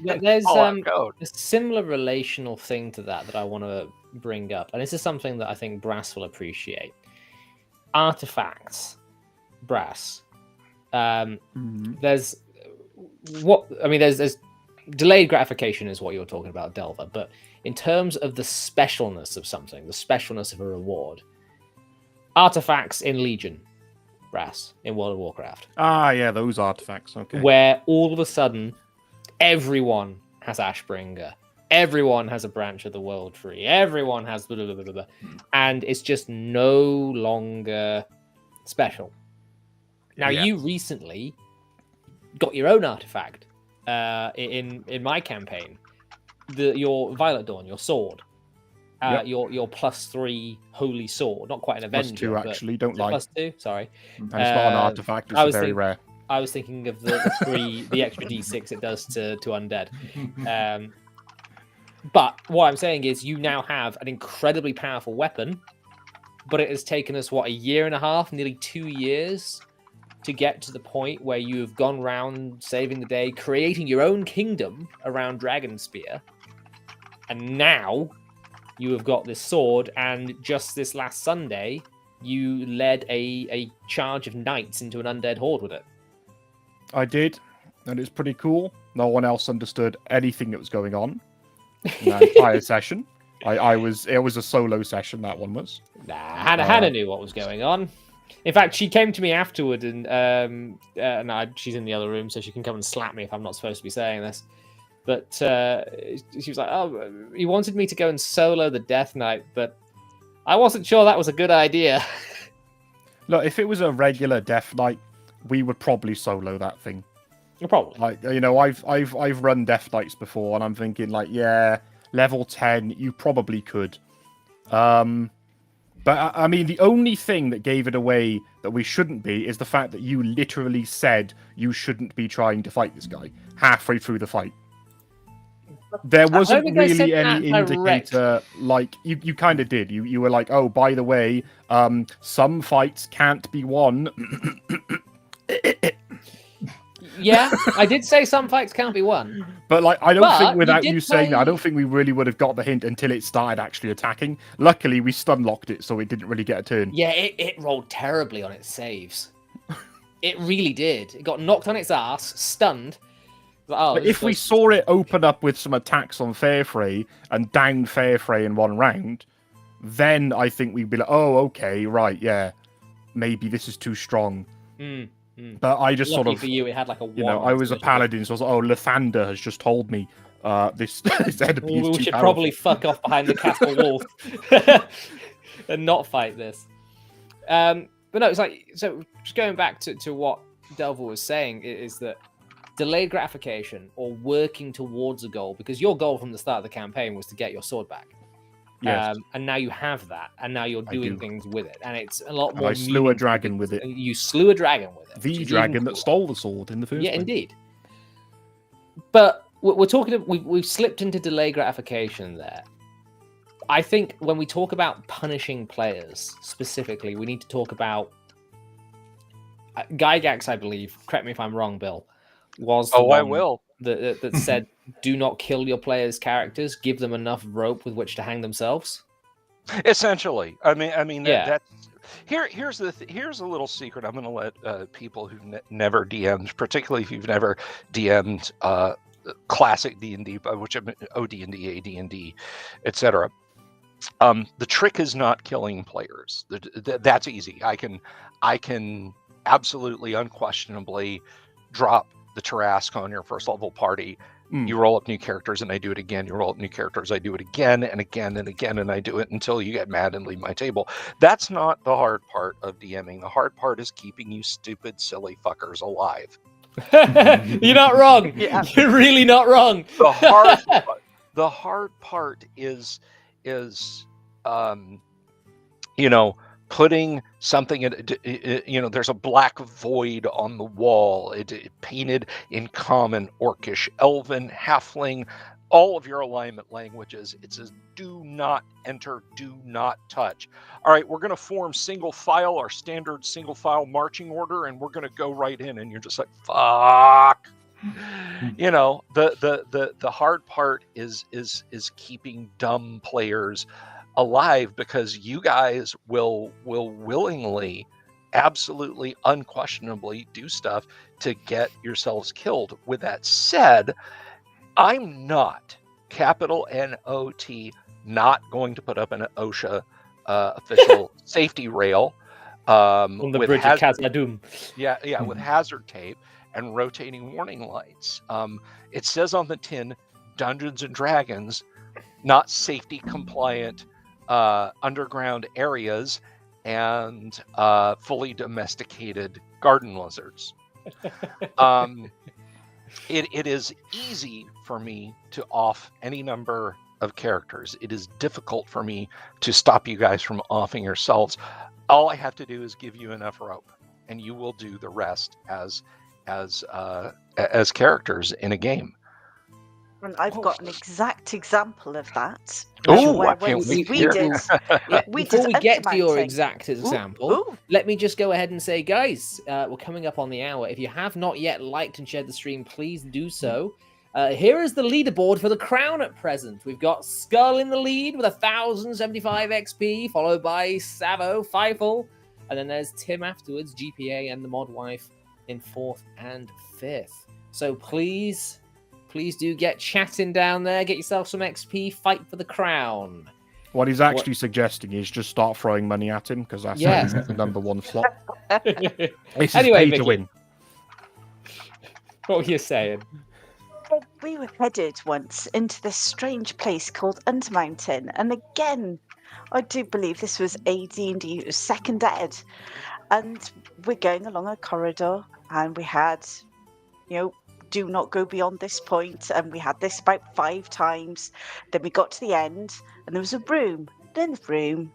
There's a similar relational thing to that I want to bring up, and this is something that I think Brass will appreciate. Artifacts, Brass. There's delayed gratification is what you're talking about, Delver, but in terms of the specialness of something, the specialness of a reward, artifacts in Legion, Brass, in World of Warcraft. Yeah, those artifacts, okay. Where all of a sudden, everyone has Ashbringer, everyone has a branch of the World Tree, everyone has blah, blah, blah, blah, and it's just no longer special. Now, you recently got your own artifact in my campaign, your Violet Dawn, your sword, your +3 holy sword, not quite an Avenger, +2 actually, don't lie. +2, sorry. And it's not an artifact, it's very rare. I was thinking of the 3, the extra D6 it does to undead. But what I'm saying is you now have an incredibly powerful weapon, but it has taken us, what, a year and a half, nearly 2 years to get to the point where you have gone round saving the day, creating your own kingdom around Dragonspear. And now you have got this sword, and just this last Sunday, you led a charge of knights into an undead horde with it. I did, and it's pretty cool. No one else understood anything that was going on in that entire session. It was a solo session, that one was. Nah, Hannah knew what was going on. In fact, she came to me afterward, and she's in the other room, so she can come and slap me if I'm not supposed to be saying this. But she was like, "Oh, you wanted me to go and solo the Death Knight, but I wasn't sure that was a good idea." Look, if it was a regular Death Knight, we would probably solo that thing. Probably. Like, you know, I've run Death Knights before, and I'm thinking like, yeah, level 10, you probably could. But I mean, the only thing that gave it away that we shouldn't be is the fact that you literally said you shouldn't be trying to fight this guy halfway through the fight. There wasn't really any indicator. Like, you kind of did. You were like, oh, by the way, some fights can't be won. Yeah, I did say some fights can't be won. But like, I don't think without you saying that, I don't think we really would have got the hint until it started actually attacking. Luckily, we stun locked it, so it didn't really get a turn. Yeah, it rolled terribly on its saves. It really did. It got knocked on its ass, stunned. Oh, but if we saw it open up with some attacks on Fairfrey and down Fairfrey in one round, then I think we'd be like, oh, okay, right, yeah, maybe this is too strong. But I just Lucky sort of, for you, it had like a you know, I was a paladin, so I was like, oh, Lathander has just told me this enemy is too we should powerful. probably fuck off behind the castle wall and not fight this. But no, it's like, so just going back to what Delver was saying is that delayed gratification or working towards a goal, because your goal from the start of the campaign was to get your sword back. Yes. And now you have that, and now you're doing things with it, and it's a lot more. I slew a dragon with it. You slew a dragon with it. The dragon that stole the sword in the first place. Yeah, indeed. But we're talking. We've slipped into delay gratification there. I think when we talk about punishing players specifically, we need to talk about Gygax, I believe. Correct me if I'm wrong, Bill. I will. That said, do not kill your players' characters. Give them enough rope with which to hang themselves. Essentially, I mean, yeah. That's here's a little secret. I'm going to let people who've never DM'd, particularly if you've never DM'd classic D&D, which I mean OD&D, AD&D, etc. The trick is not killing players. That's easy. I can absolutely, unquestionably drop the Tarrasque on your first level party. You roll up new characters and I do it again. You roll up new characters, I do it again and again and again, and I do it until you get mad and leave my table. That's not the hard part of DMing. The hard part is keeping you stupid, silly fuckers alive. You're not wrong. Yeah. You're really not wrong. The hard part is you know, putting something in, you know, there's a black void on the wall. It painted in common, orcish, elven, halfling, all of your alignment languages. It says, do not enter, do not touch. All right, we're going to form single file, our standard single file marching order, and we're going to go right in. And you're just like, fuck. You know, the hard part is keeping dumb players alive, because you guys will willingly, absolutely, unquestionably do stuff to get yourselves killed. With that said, I'm not, capital N-O-T, not going to put up an OSHA official safety rail on the bridge of Khazad-dûm. Yeah, with hazard tape and rotating warning lights. It says on the tin, Dungeons and Dragons, not safety compliant underground areas and fully domesticated garden lizards. It is easy for me to off any number of characters. It is difficult for me to stop you guys from offing yourselves. All I have to do is give you enough rope, and you will do the rest as characters in a game. And I've got an exact example of that. Oh, I can't wait. Before we get to your exact example, let me just go ahead and say, guys, we're coming up on the hour. If you have not yet liked and shared the stream, please do so. Here is the leaderboard for the crown at present. We've got Skull in the lead with 1,075 XP, followed by Savo, Fifel, and then there's Tim afterwards, GPA, and the mod wife in 4th and 5th. So please do get chatting down there. Get yourself some XP. Fight for the crown. What he's actually suggesting is just start throwing money at him, because that's the number one slot. This is Anyway, pay Vicky, to win. what were you saying? We were headed once into this strange place called Undermountain, and again, I do believe this was AD&D, it was 2nd ed, and we're going along a corridor, and we had, do not go beyond this point, and we had this about 5 times. Then we got to the end, and there was a room. And in the room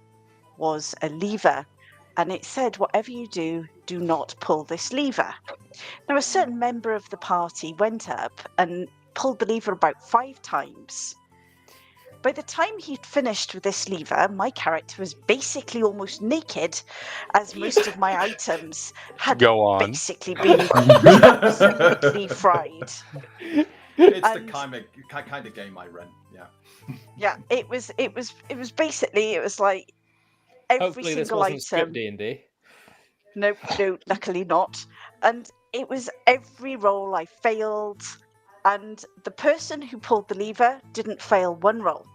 was a lever, and it said, whatever you do, do not pull this lever. Now, a certain member of the party went up and pulled the lever about 5 times. By the time he'd finished with this lever, my character was basically almost naked, as most of my items had basically been absolutely fried. It's the kind of game I run. Yeah. Yeah, it was basically, it was like every Hopefully this single wasn't item. script D&D. No, luckily not. And it was every roll I failed, and the person who pulled the lever didn't fail 1 roll.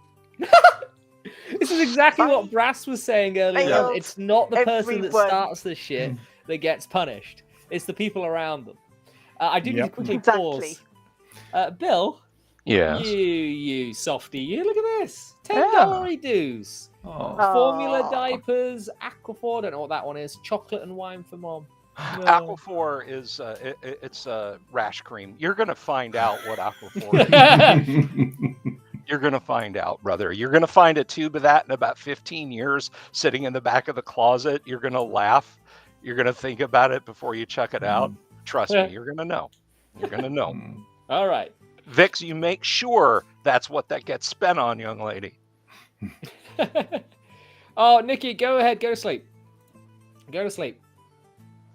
This is exactly what Brass was saying earlier on. It's not the person that everyone. starts the shit that gets punished. It's the people around them. I do need to quickly pause. Bill? Yes. You softy. You look at this. $10 dues. Formula diapers, Aquaphor. Don't know what that one is. Chocolate and wine for mom. No. Aquaphor is it's rash cream. You're gonna find out what Aquaphor is. You're gonna find out, brother. You're gonna find a tube of that in about 15 years, sitting in the back of the closet. You're gonna laugh. You're gonna think about it before you chuck it out. Trust me, you're gonna know. You're gonna know. All right, Vix, you make sure that's what that gets spent on, young lady. Oh, Nikki, go ahead. Go to sleep. Go to sleep.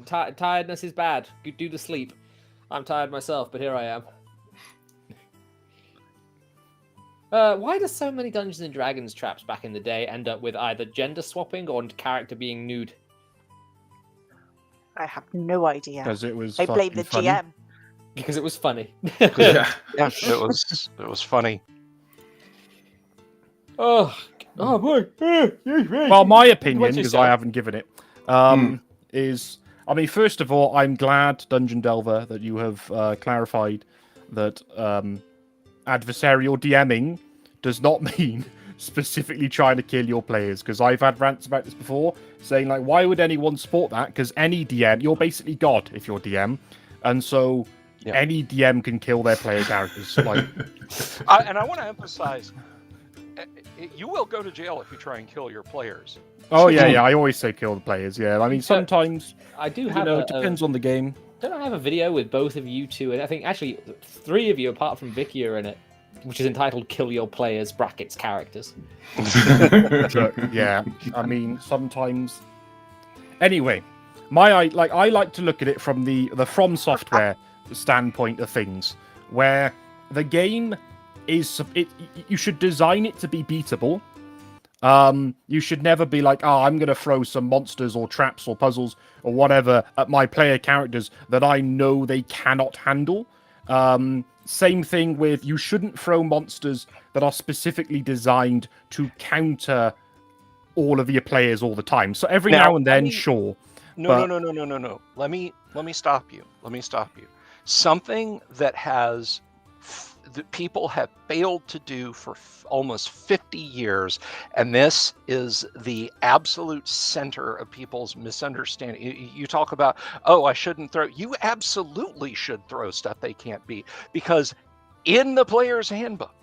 Tiredness is bad. Do the sleep. I'm tired myself, but here I am. Why does so many Dungeons and Dragons traps back in the day end up with either gender swapping or character being nude? I have no idea. Because it was I blame the funny. GM. Because it was funny. Yeah, it was funny. Oh boy. Well, my opinion, because I haven't given it, is, I mean, first of all, I'm glad, Dungeon Delver, that you have clarified that adversarial DMing does not mean specifically trying to kill your players, because I've had rants about this before, saying, like, why would anyone support that? Because any DM, you're basically God if you're DM, and so any DM can kill their player characters. Like, and I want to emphasize, you will go to jail if you try and kill your players. Oh yeah, I always say kill the players. Yeah, I mean sometimes I do have it depends on the game. Don't I have a video with both of you two, and I think actually 3 of you apart from Vicky are in it, which is entitled "Kill Your Players" (characters). Yeah, I mean sometimes. Anyway, I like to look at it from the From Software standpoint of things, where the game is you should design it to be beatable. You should never be like, I'm going to throw some monsters or traps or puzzles or whatever at my player characters that I know they cannot handle. Same thing with, you shouldn't throw monsters that are specifically designed to counter all of your players all the time. So every now and then, sure. No. Let me stop you. Something that that people have failed to do for almost 50 years, and this is the absolute center of people's misunderstanding. You talk about, I shouldn't throw. You absolutely should throw stuff they can't beat, because in the player's handbook,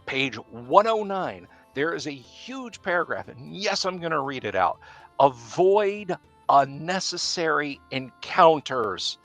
page 109, there is a huge paragraph, and yes, I'm going to read it out. Avoid unnecessary encounters.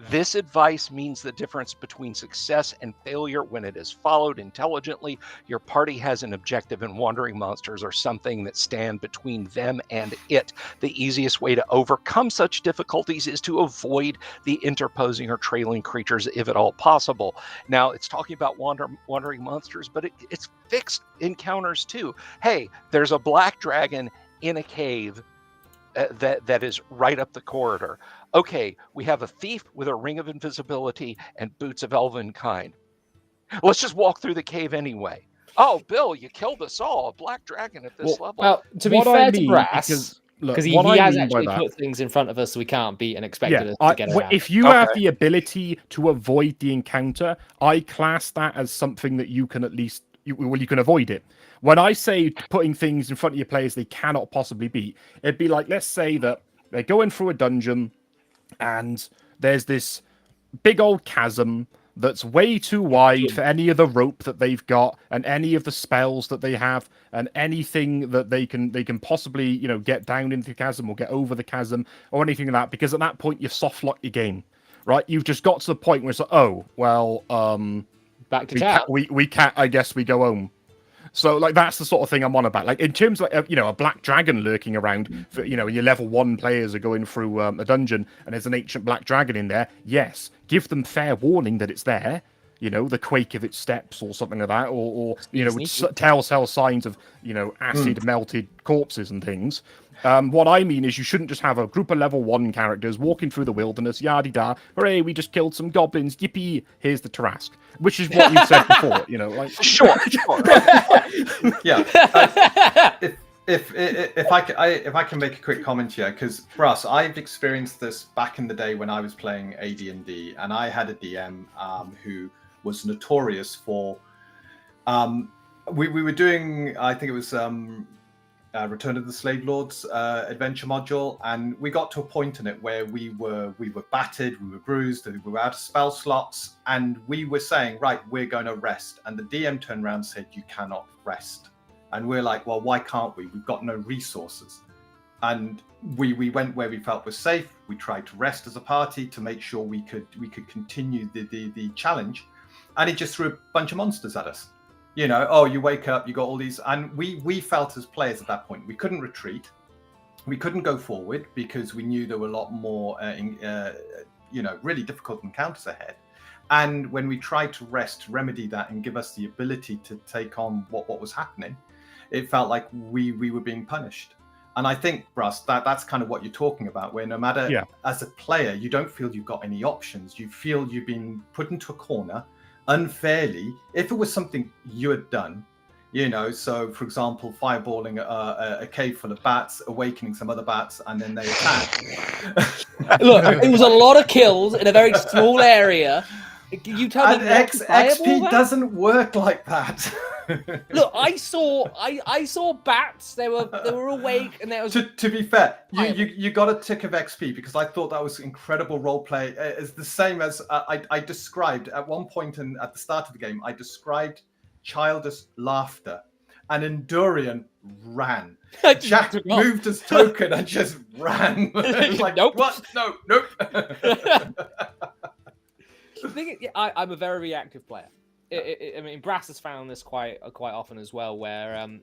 This advice means the difference between success and failure when it is followed intelligently. Your party has an objective, and wandering monsters are something that stand between them and it. The easiest way to overcome such difficulties is to avoid the interposing or trailing creatures if at all possible. Now, it's talking about wandering monsters, but it's fixed encounters too. Hey, there's a black dragon in a cave. that is right up the corridor. Okay, we have a thief with a ring of invisibility and boots of elven kind. Let's just walk through the cave anyway. Oh, Bill, you killed us all. A black dragon at this level. Well, to be What I fair to mean, Brass, look, because he what I has mean by actually that- put things in front of us we can't beat and expected us to get around. if you have the ability to avoid the encounter, I class that as something that you can at least you can avoid it. When I say putting things in front of your players they cannot possibly beat, it'd be like, let's say that they're going through a dungeon and there's this big old chasm that's way too wide for any of the rope that they've got and any of the spells that they have and anything that they can possibly, you know, get down into the chasm or get over the chasm or anything like that, because at that point you've soft locked your game, right? You've just got to the point where it's like, oh well, back to chat. We can't, I guess we go home. So, like, that's the sort of thing I'm on about. Like, in terms of, like, you know, a black dragon lurking around, for, you know, your level 1 players are going through a dungeon and there's an ancient black dragon in there, yes, give them fair warning that it's there. You know, the quake of its steps or something like that, or you know, telltale signs of, you know, acid melted corpses and things. What I mean is you shouldn't just have a group of level 1 characters walking through the wilderness, yada-da, hooray, we just killed some goblins, yippee, here's the Tarrasque. Which is what you said before, you know, like... Sure. Yeah. If I can make a quick comment here, because Brass, I've experienced this back in the day when I was playing AD&D, and I had a DM who was notorious for... we were doing, I think it was... Return of the Slave Lords adventure module, and we got to a point in it where we were battered, we were bruised, we were out of spell slots, and we were saying, right, we're going to rest. And the DM turned around and said, you cannot rest. And we're like, well, why can't we? We've got no resources. And we went where we felt was safe. We tried to rest as a party to make sure we could continue the challenge. And he just threw a bunch of monsters at us. You know, oh, you wake up, you got all these, and we felt as players at that point we couldn't retreat, we couldn't go forward because we knew there were a lot more, you know, really difficult encounters ahead. And when we tried to rest, remedy that, and give us the ability to take on what was happening, it felt like we were being punished. And I think, Russ, that's kind of what you're talking about, where no matter as a player, you don't feel you've got any options. You feel you've been put into a corner unfairly. If it was something you had done, you know, so for example, fireballing a cave full of bats, awakening some other bats, and then they attack. Look, it was a lot of kills in a very small area. You tell me XP doesn't work like that. Look, I saw bats. They were awake, and there was. To be fair, you got a tick of XP because I thought that was incredible role play. It's the same as I described at one point at the start of the game. I described childish laughter, and Endurian ran. Jack moved his token and just ran. Like, nope. What? No, nope. I'm a very reactive player. I mean, Brass has found this quite often as well, where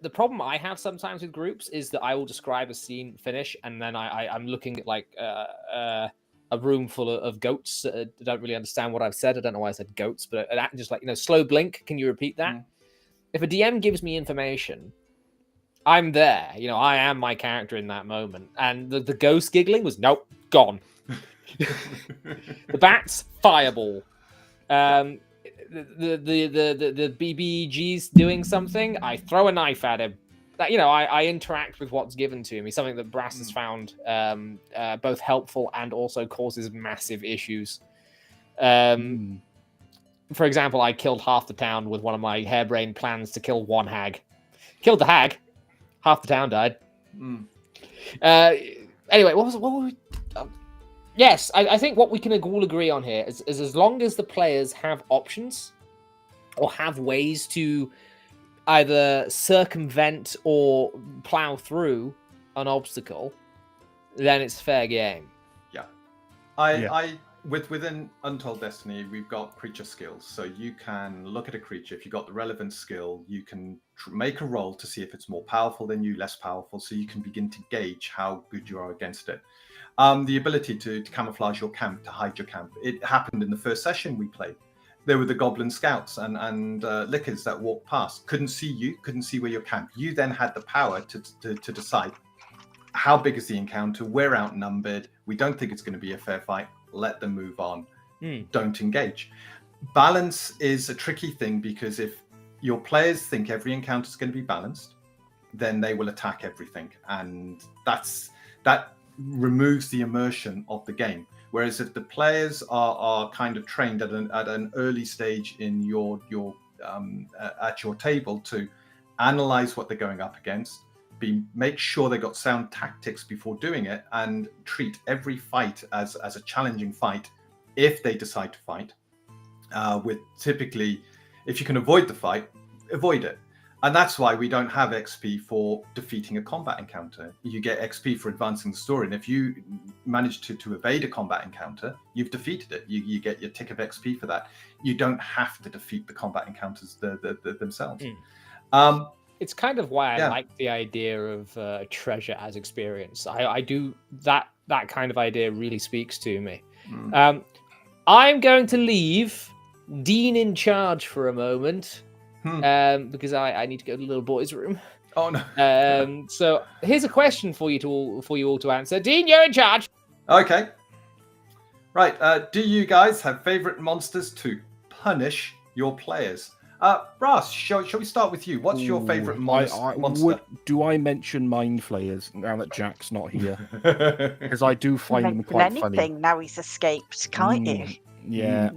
the problem I have sometimes with groups is that I will describe a scene finish, and then I'm looking at like a room full of goats that don't really understand what I've said. I don't know why I said goats, but just like, you know, slow blink. Can you repeat that? If a DM gives me information, I'm there. You know, I am my character in that moment, and the ghost giggling was nope, gone. The bats, fireball. The BBG's doing something, I throw a knife at him. That, you know, I interact with what's given to me. Something that Brass has found both helpful and also causes massive issues. For example, I killed half the town with one of my harebrained plans to kill one hag. Killed the hag, half the town died. Anyway, what were we? Yes, I think what we can all agree on here is as long as the players have options or have ways to either circumvent or plow through an obstacle, then it's fair game. Yeah. Within Untold Destiny, we've got creature skills. So you can look at a creature. If you've got the relevant skill, you can make a roll to see if it's more powerful than you, less powerful, so you can begin to gauge how good you are against it. The ability to camouflage your camp, to hide your camp. It happened in the first session we played. There were the goblin scouts and lickers that walked past, couldn't see you, couldn't see where your camp. You then had the power to decide, how big is the encounter? We're outnumbered. We don't think it's going to be a fair fight. Let them move on. Don't engage. Balance is a tricky thing, because if your players think every encounter is going to be balanced, then they will attack everything, and that removes the immersion of the game. Whereas if the players are kind of trained at an early stage in your at your table to analyze what they're going up against, make sure they got sound tactics before doing it, and treat every fight as a challenging fight if they decide to fight. With typically, if you can avoid the fight, avoid it. And that's why we don't have XP for defeating a combat encounter. You get XP for advancing the story. And if you manage to evade a combat encounter, you've defeated it. You get your tick of XP for that. You don't have to defeat the combat encounters themselves. It's kind of why I like the idea of treasure as experience. I do that kind of idea really speaks to me. I'm going to leave Dean in charge for a moment. Because I need to go to the little boy's room. Oh no. So here's a question for you all to answer. Dean, you're in charge. Okay. Right. Do you guys have favorite monsters to punish your players? Brass, shall we start with you? What's your favorite monster? Do I mention mind flayers now that Jack's not here? Because I do find them quite funny. Now he's escaped, can't you? Yeah.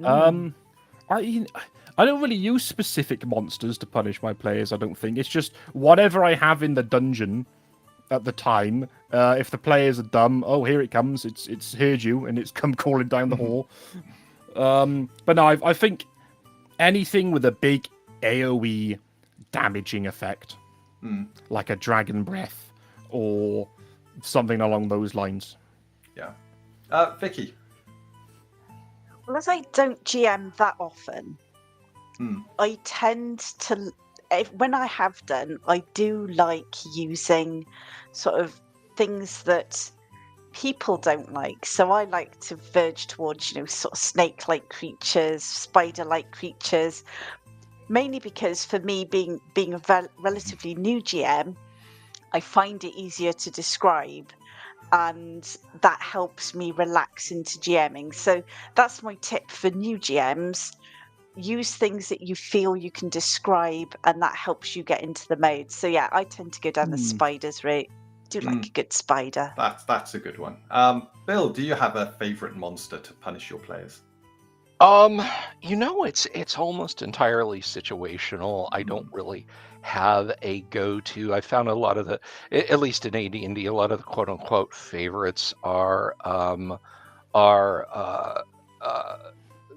I don't really use specific monsters to punish my players, I don't think. It's just whatever I have in the dungeon at the time. If the players are dumb, oh, here it comes. It's heard you, and it's come crawling down the hall. But no, I think anything with a big AoE damaging effect, like a dragon breath or something along those lines. Yeah. Vicky? Well, as I don't GM that often, I tend to, when I have done, I do like using sort of things that people don't like. So I like to verge towards, sort of snake-like creatures, spider-like creatures, mainly because for me, being a relatively new GM, I find it easier to describe, and that helps me relax into GMing. So that's my tip for new GMs. Use things that you feel you can describe, and that helps you get into the mode. So yeah, I tend to go down the spiders route. Do like a good spider. That's a good one. Bill, do you have a favorite monster to punish your players? It's almost entirely situational. I don't really have a go-to. I found a lot of at least in AD&D, a lot of the quote-unquote favorites are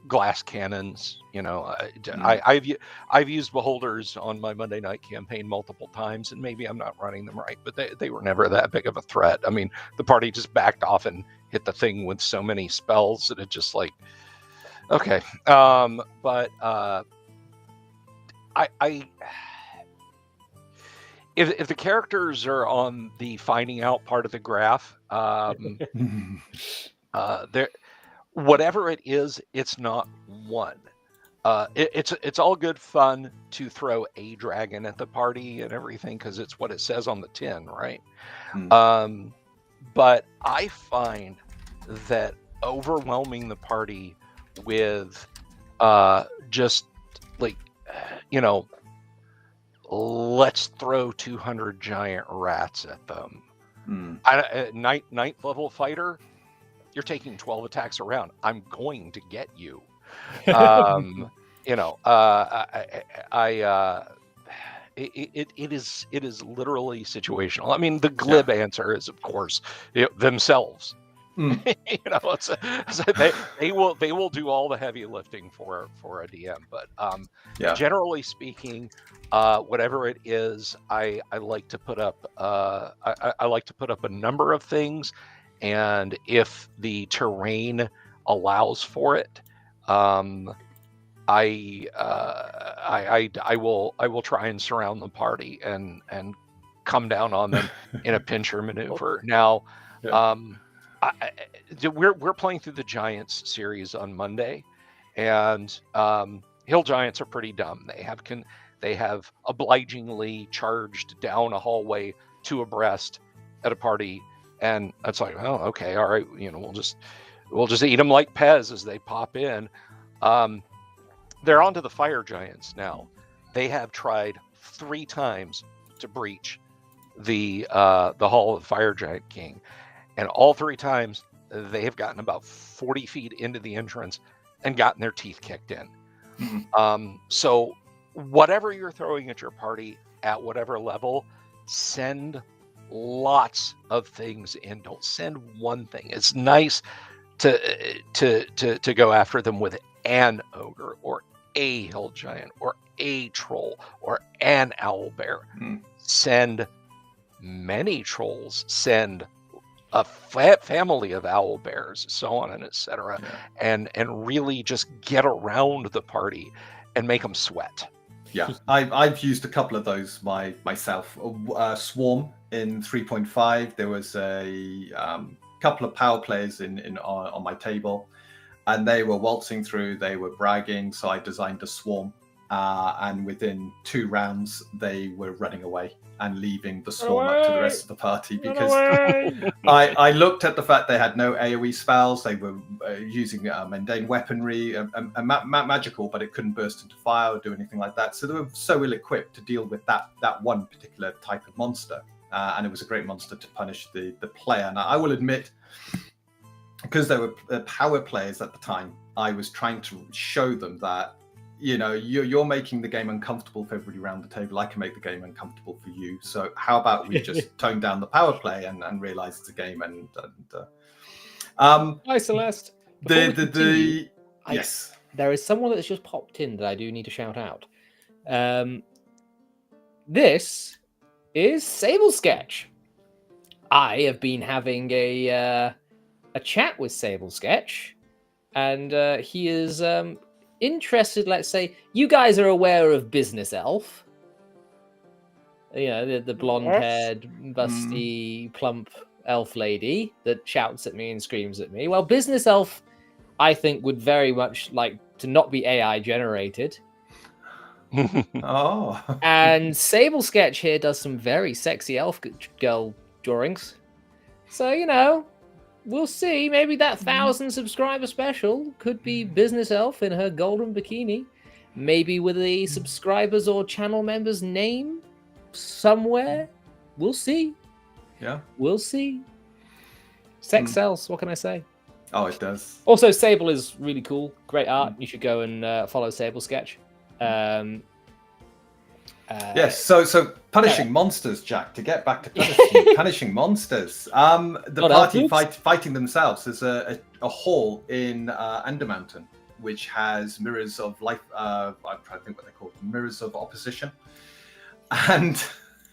glass cannons. I've used beholders on my Monday night campaign multiple times, and maybe I'm not running them right, but they were never that big of a threat. I mean, the party just backed off and hit the thing with so many spells that it just like, okay. But if the characters are on the finding out part of the graph, they're whatever it is, it's not one. It's all good fun to throw a dragon at the party and everything because it's what it says on the tin, right? But I find that overwhelming the party with just like, let's throw 200 giant rats at them. Ninth level fighter, you're taking 12 attacks a round. I'm going to get you. It is literally situational. I mean, the glib answer is, of course, themselves. They will do all the heavy lifting for a DM. But generally speaking, whatever it is, I like to put up. I like to put up a number of things. And if the terrain allows for it, I will try and surround the party and come down on them in a pincher maneuver. Now, we're playing through the Giants series on Monday, and Hill Giants are pretty dumb. They have obligingly charged down a hallway 2 abreast at a party And it's like, oh, okay, all right, we'll just eat them like Pez as they pop in. They're onto the fire giants now. They have tried 3 times to breach the Hall of the Fire Giant King, and all 3 times they have gotten about 40 feet into the entrance and gotten their teeth kicked in. So whatever you're throwing at your party at whatever level, send lots of things in. Don't send one thing. It's nice to go after them with an ogre or a hill giant or a troll or an owl bear. Send many trolls, send a family of owl bears, so on and etc. And really just get around the party and make them sweat. Yeah, I've used a couple of those myself. Swarm in 3.5. There was a couple of power players on my table, and they were waltzing through. They were bragging, so I designed a swarm, and within 2 rounds, they were running away and leaving the swarm up to the rest of the party because I looked at the fact they had no AoE spells. They were using mundane weaponry, magical, but it couldn't burst into fire or do anything like that. So they were so ill-equipped to deal with that one particular type of monster. And it was a great monster to punish the player. Now, I will admit, because they were power players at the time, I was trying to show them that, you're making the game uncomfortable for everybody around the table. I can make the game uncomfortable for you. So how about we just tone down the power play and realize it's a game? Hi, Celeste. Yes. There is someone that's just popped in that I do need to shout out. This is Sable Sketch. I have been having a chat with Sable Sketch, and he is interested. Let's say you guys are aware of Business Elf. The blonde-haired, busty, plump elf lady that shouts at me and screams at me. Well, Business Elf, I think, would very much like to not be AI generated. And Sable Sketch here does some very sexy elf girl drawings. So, we'll see. Maybe that 1,000 subscriber special could be Business Elf in her golden bikini. Maybe with a subscriber's or channel member's name somewhere. We'll see. Yeah. We'll see. Sex sells. What can I say? Oh, it does. Also, Sable is really cool. Great art. You should go and follow Sable Sketch. Yes, so punishing monsters, Jack. To get back to punishing monsters, the party fighting themselves. There's a hall in Undermountain which has mirrors of life. I'm trying to think what they're called. Mirrors of opposition, and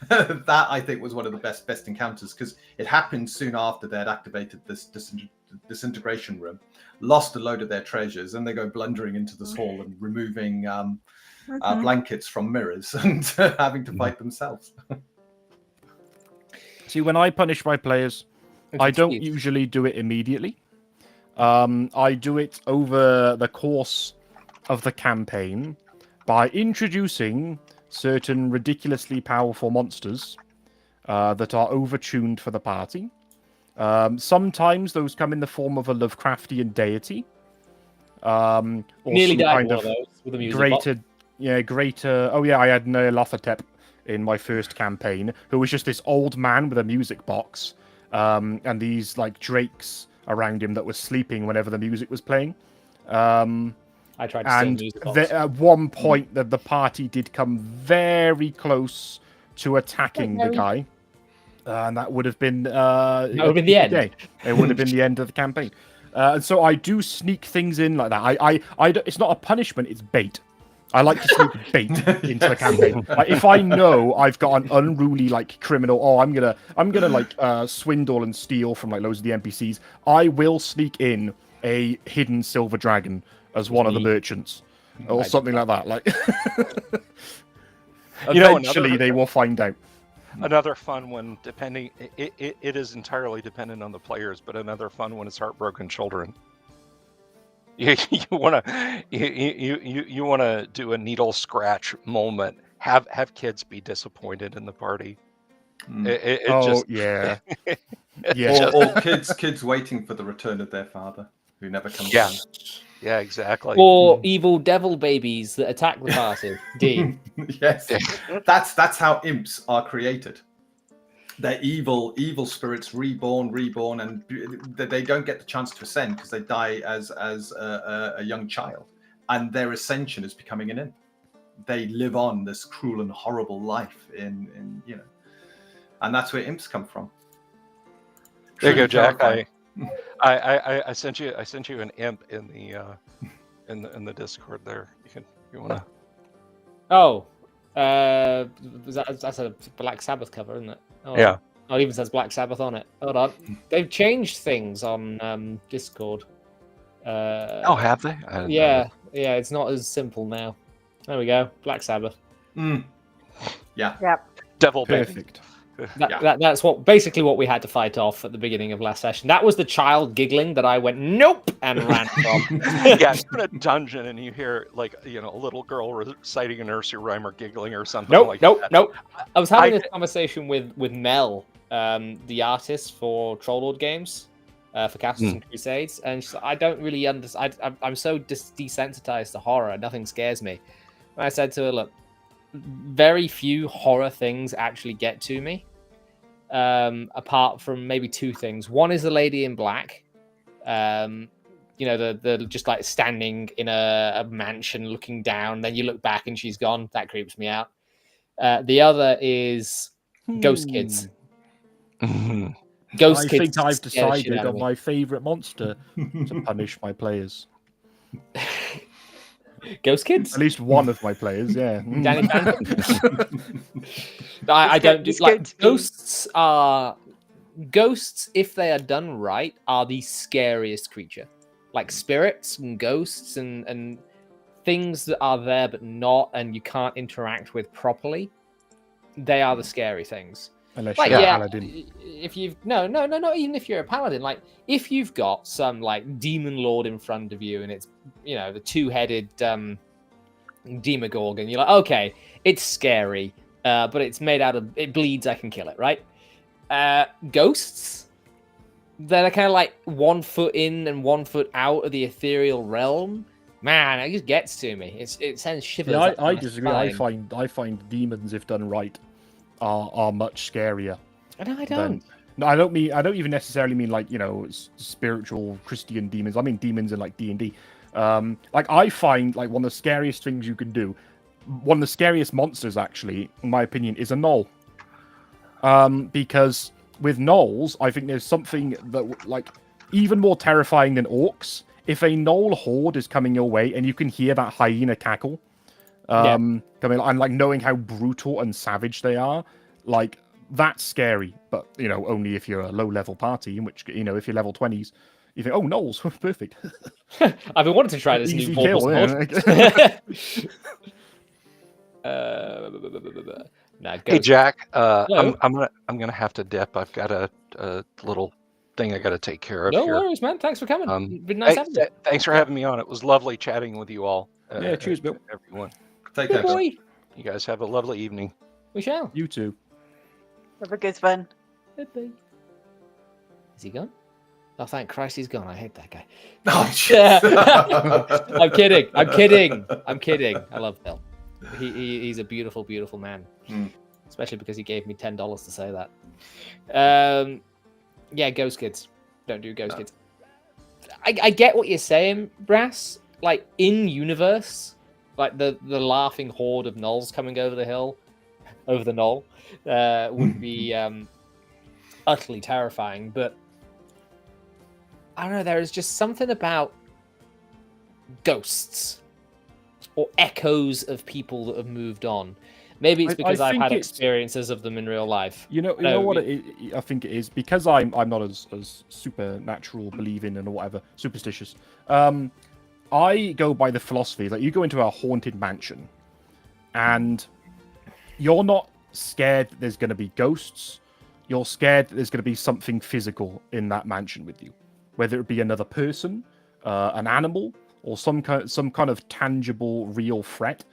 that I think was one of the best encounters because it happened soon after they'd activated this disintegration room, lost a load of their treasures, and they go blundering into this hall and removing blankets from mirrors and having to fight themselves. See, when I punish my players, I don't usually do it immediately. I do it over the course of the campaign by introducing certain ridiculously powerful monsters that are overtuned for the party. Sometimes those come in the form of a Lovecraftian deity. Nearly died one of those with a music box. Greater. Oh yeah, I had Nyarlathotep in my first campaign, who was just this old man with a music box, and these like drakes around him that were sleeping whenever the music was playing. I tried to steal music box. At one point, the party did come very close to attacking the guy, and that would have been that would have been the end. It would have been the end of the campaign. And so I do sneak things in like that. I it's not a punishment; it's bait. I like to sneak bait into the campaign. Like, if I know I've got an unruly like criminal, I'm gonna like swindle and steal from like loads of the NPCs. I will sneak in a hidden silver dragon as one of the merchants, or something like that. Like, eventually they will find out. Another fun one, depending, it is entirely dependent on the players, but another fun one is heartbroken children. You want to do a needle scratch moment. Have kids be disappointed in the party. It Oh just yeah, it yeah. just- Or kids waiting for the return of their father, who never comes Yeah. home. yeah, exactly. Or evil devil babies that attack the party. Dean. Yes, that's how imps are created. They're evil spirits reborn, and they don't get the chance to ascend because they die as a young child, and their ascension is becoming an imp. They live on this cruel and horrible life in and that's where imps come from. There you go, Truly Jack. terrifying. I sent you an imp in the Discord there. You wanna Oh, that's a Black Sabbath cover, isn't it? Oh, Yeah. Oh, it even says Black Sabbath on it. Hold on. They've changed things on Discord. Oh, have they? I didn't know Yeah, that. yeah, it's not as simple now. There we go. Black Sabbath. Yeah. Devil baby. Perfect. That's basically what we had to fight off at the beginning of last session. That was the child giggling that I went nope and ran from. Yeah, you're in a dungeon and you hear like a little girl reciting a nursery rhyme or giggling or something like that. Nope. I was having this conversation with Mel, the artist for Troll Lord games, for Castles and Crusades, and she's like, I don't really understand. I'm so desensitized to horror. Nothing scares me. And I said to her, look, very few horror things actually get to me, apart from maybe two things. One is the lady in black, the just like standing in a mansion looking down, then you look back and she's gone. That creeps me out. The other is ghost kids. Ghost I kids. think I've scare the shit decided out of on me. my favourite monster to punish my players. Ghost kids. At least one of my players, yeah. Danny Phantom. I don't do like ghosts. Ghosts, if they are done right, are the scariest creature. Like spirits and ghosts and things that are there but not, and you can't interact with properly. They are the scary things. Unless Like you're a yeah, paladin. if you've not even if you're a paladin. Like if you've got some like demon lord in front of you, and it's the two-headed demogorgon, you're like, okay, it's scary, but it bleeds. I can kill it, right? Ghosts, they're kind of like 1 foot in and 1 foot out of the ethereal realm. Man, it just gets to me. It sends shivers. Yeah, up I my disagree. spine. I find demons, if done right, are much scarier. No, I don't. No, I don't even necessarily mean like spiritual Christian demons. I mean demons in like D&D. Like I find like one of the scariest things you can do, one of the scariest monsters actually, in my opinion, is a gnoll. Because with gnolls, I think there's something that like even more terrifying than orcs. If a gnoll horde is coming your way and you can hear that hyena cackle, coming and like knowing how brutal and savage they are, like that's scary. But only if you're a low-level party, in which if you're level 20s, you think, oh, gnolls, perfect. I've been wanting to try this Easy new kill, Hey Jack, Hello. I'm gonna have to dip. I've got a little thing I got to take care of No here. worries, man. Thanks for coming. It's been nice having you. Thanks for having me on. It was lovely chatting with you all. Yeah, cheers, Bill. Everyone. Take Good care. boy. You guys have a lovely evening. We shall. You too. Have a good one. Good boy. Is he gone? Oh, thank Christ, he's gone. I hate that guy. Oh, shit. I'm kidding. I'm kidding. I love Bill. He's a beautiful, beautiful man. Especially because he gave me $10 to say that. Yeah, ghost kids. Don't do ghost kids. I get what you're saying, Brass. Like in universe, like the laughing horde of gnolls coming over the knoll, would be utterly terrifying. But I don't know. There is just something about ghosts or echoes of people that have moved on. Maybe it's because I've had experiences of them in real life. You know what I think it is, because I'm not as supernatural believing and whatever, superstitious. I go by the philosophy that you go into a haunted mansion and you're not scared that there's going to be ghosts. You're scared that there's going to be something physical in that mansion with you, whether it be another person, an animal, or some kind of tangible, real threat.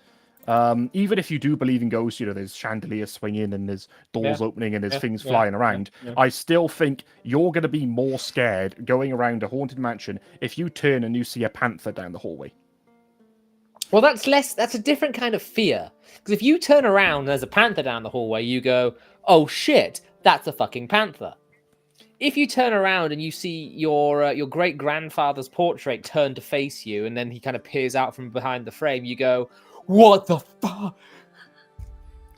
Even if you do believe in ghosts, there's chandeliers swinging and there's doors opening and there's things flying around. I still think you're going to be more scared going around a haunted mansion if you turn and you see a panther down the hallway. Well, that's a different kind of fear. Because if you turn around and there's a panther down the hallway, you go, oh shit, that's a fucking panther. If you turn around and you see your great-grandfather's portrait turned to face you, and then he kind of peers out from behind the frame, you go, what the fuck?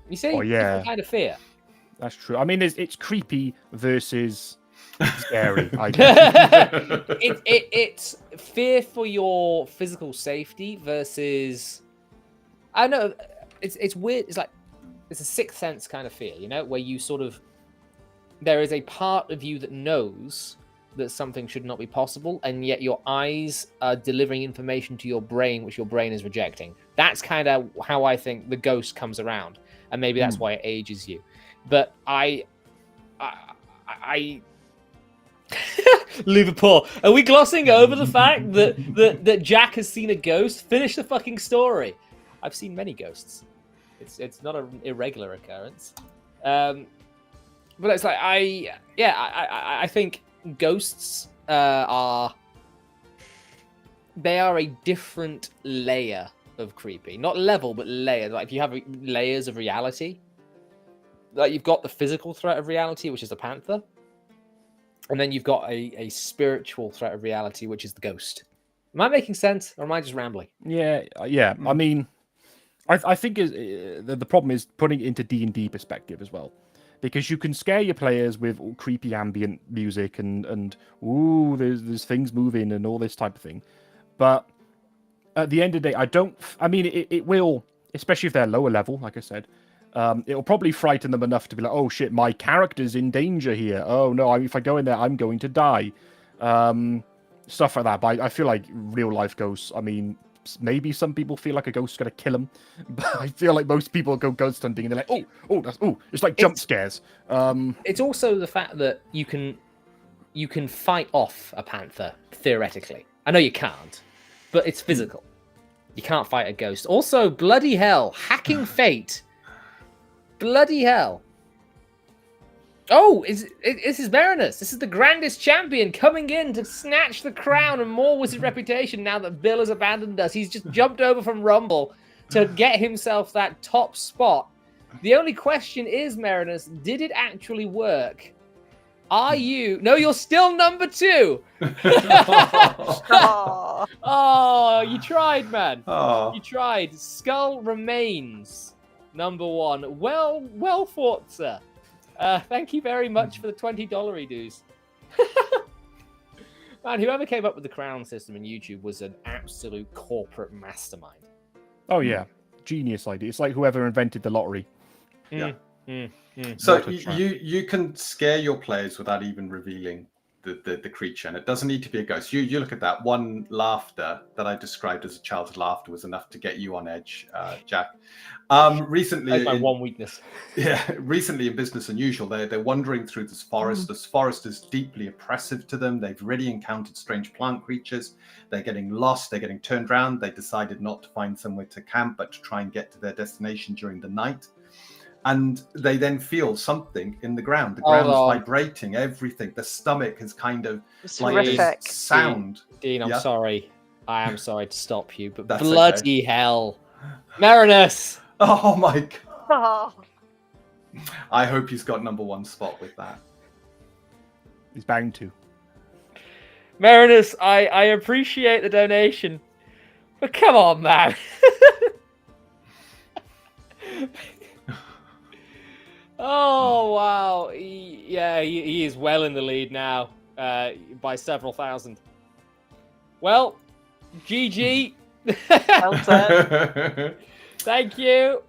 You see? Oh, yeah. Different kind of fear. That's true. I mean, it's creepy versus scary, I guess. It's fear for your physical safety versus... I know, it's weird. It's like, it's a sixth sense kind of fear, where you sort of... There is a part of you that knows that something should not be possible, and yet your eyes are delivering information to your brain, which your brain is rejecting. That's kind of how I think the ghost comes around, and maybe that's why it ages you. But I Liverpool. Are we glossing over the fact that Jack has seen a ghost? Finish the fucking story. I've seen many ghosts. It's not an irregular occurrence. But it's like I think ghosts are a different layer of creepy. Not level, but layer. Like if you have layers of reality, like you've got the physical threat of reality, which is the panther, and then you've got a spiritual threat of reality, which is the ghost. Am I making sense, or am I just rambling? Yeah. I mean, I think the problem is putting it into D&D perspective as well. Because you can scare your players with creepy ambient music and ooh, there's things moving and all this type of thing. But at the end of the day, it will, especially if they're lower level, like I said, it'll probably frighten them enough to be like, oh shit, my character's in danger here. Oh no, if I go in there, I'm going to die. Stuff like that. But I feel like real life ghosts, maybe some people feel like a ghost's gonna kill them, but I feel like most people go ghost hunting and they're like, it's like jump scares. It's also the fact that you can fight off a panther theoretically. I know you can't, but it's physical. You can't fight a ghost. Also, bloody hell, hacking fate. Bloody hell. Oh, this is Marinus. This is the grandest champion coming in to snatch the crown and more wizard reputation now that Bill has abandoned us. He's just jumped over from Rumble to get himself that top spot. The only question is, Marinus, did it actually work? Are you... No, you're still number 2. Oh, you tried, man. Oh. You tried. Skull remains number 1. Well fought, sir. Thank you very much for the $20 dues. Man, whoever came up with the crown system in YouTube was an absolute corporate mastermind. Oh yeah, genius idea. It's like whoever invented the lottery. So you can scare your players without even revealing the creature, and it doesn't need to be a ghost. You look at that one laughter that I described as a child's laughter was enough to get you on edge, Jack. Recently, that's my one weakness. Yeah, recently in Business Unusual, they're wandering through this forest. This forest is deeply oppressive to them. They've already encountered strange plant creatures. They're getting lost. They're getting turned around. They decided not to find somewhere to camp, but to try and get to their destination during the night. And they then feel something in the ground. The ground's vibrating, everything. The stomach is kind of it's like horrific. this sound. Dean, I'm Yeah. sorry. I am sorry to stop you, but That's bloody hell. Marinus! Oh my God. Oh, I hope he's got number 1 spot with that. He's bound to. Marinus, I appreciate the donation, but come on, man. Oh, wow. He is well in the lead now by several thousand. Well, GG. well done. Thank you.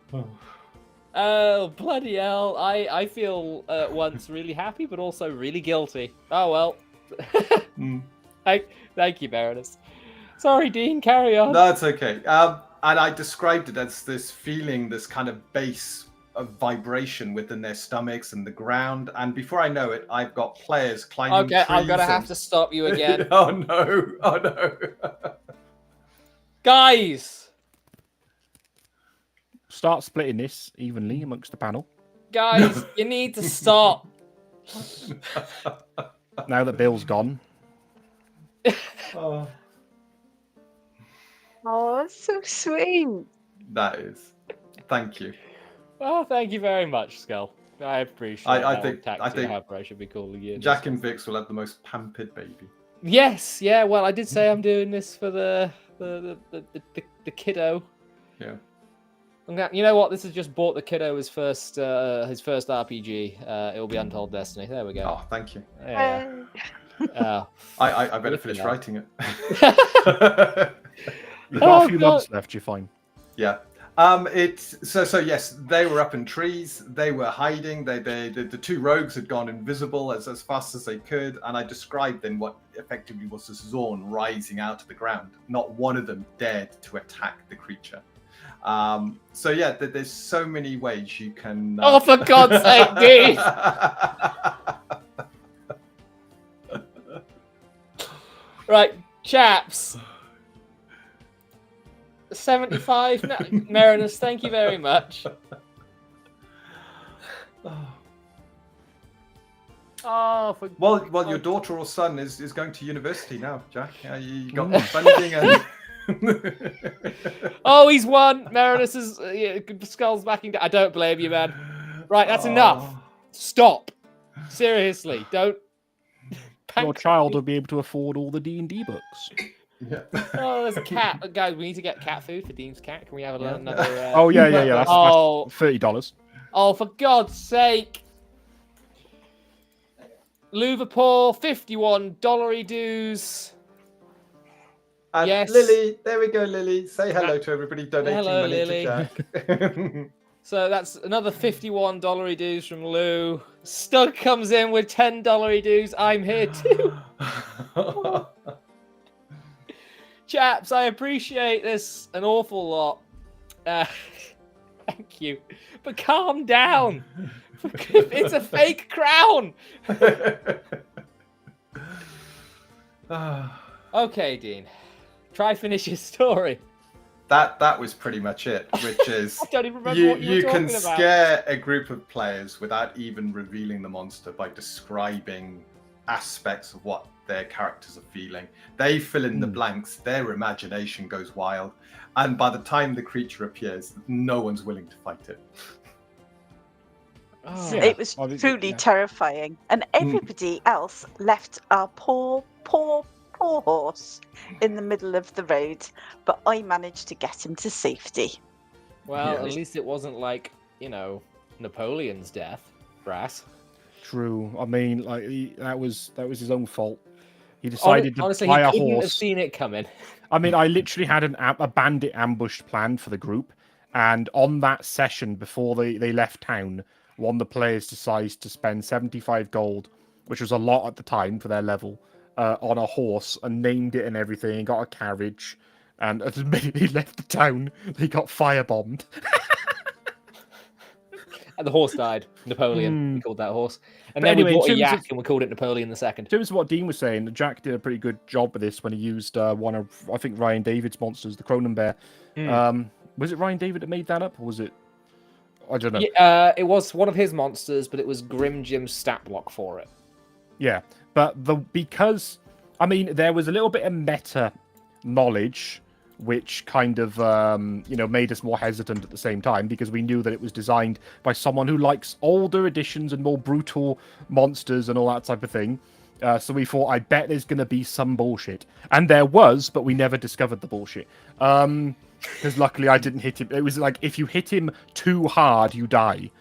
Oh, bloody hell. I feel once really happy, but also really guilty. Oh, well. Thank you, Baroness. Sorry, Dean, carry on. No, it's okay. And I described it as this feeling, this kind of bass of vibration within their stomachs and the ground. And before I know it, I've got players climbing trees. Okay, I'm going to have to stop you again. Oh, no. Oh, no. Guys! start splitting this evenly amongst the panel. Guys, you need to stop. Now that Bill's gone. Oh, Oh, that's so sweet. that is. Thank you. Oh, thank you very much, Skull. I appreciate I that. think- I think however I should be calling you. Jack and Vix will have the most pampered baby. Yes, yeah. Well, I did say I'm doing this for the kiddo. Yeah. You know what? This has just bought the kiddo his first RPG. It will be Untold Destiny. There we go. Oh, thank you. Yeah. I better Look at finish that. writing it. You've got Oh, a few God. months left, you're fine. Yeah. It's so yes, they were up in trees, they were hiding, the two rogues had gone invisible as fast as they could, and I described then what effectively was a Zorn rising out of the ground. Not one of them dared to attack the creature. So yeah, there's so many ways you can Oh, for God's sake, dude! Right, chaps. 75. No, Marinus, thank you very much. Oh, for Well, your daughter or son is going to university now, Jack. You got funding and. Oh, he's won. Marinus is Skull's backing down. I don't blame you, man. Right, that's enough. Stop. Seriously, don't. Your child will be able to afford all the D&D books. Yeah. Oh, there's a cat. Guys, we need to get cat food for Dean's cat. Can we have another? Oh, yeah. That's Oh. $30. Oh, for God's sake. Liverpool, $51 dues. And Yes. Lily, there we go, Lily. Say hello to everybody donating Hello, money Lily. to Jack. So that's another $51 dues from Lou. Stug comes in with $10 dues. I'm here too. Chaps, I appreciate this an awful lot. Thank you. But calm down. It's a fake crown. Okay, Dean. Try finish your story. That was pretty much it, which is I don't even remember what you were can talking about. scare a group of players without even revealing the monster by describing aspects of what their characters are feeling. They fill in the blanks, their imagination goes wild, and by the time the creature appears, no one's willing to fight it. Oh. Yeah. It was I mean, truly yeah. terrifying. And everybody else left our poor horse in the middle of the road. But I managed to get him to safety. Well, Yeah. at least it wasn't like, Napoleon's death, Brass. True. I mean, like that was his own fault. He decided Honestly, to buy he a couldn't have horse. seen it coming. I mean, I literally had a bandit ambush planned for the group, and on that session before they left town, one of the players decides to spend 75 gold, which was a lot at the time for their level, on a horse and named it and everything, and got a carriage, and as the minute he left the town, they got firebombed. And the horse died. Napoleon, we called that horse. And But then anyway, we bought in a terms yak of- and we called it Napoleon II. In terms of what Dean was saying, Jack did a pretty good job with this when he used one of, I think, Ryan David's monsters, the Cronin Bear. Was it Ryan David that made that up, or was it? I don't know. Yeah, it was one of his monsters, but it was Grim Jim's stat block for it. Yeah, but because I mean, there was a little bit of meta knowledge, which kind of made us more hesitant at the same time, because we knew that it was designed by someone who likes older editions and more brutal monsters and all that type of thing. So we thought, I bet there's going to be some bullshit, and there was, but we never discovered the bullshit. Because luckily I didn't hit him. It was like, if you hit him too hard, you die.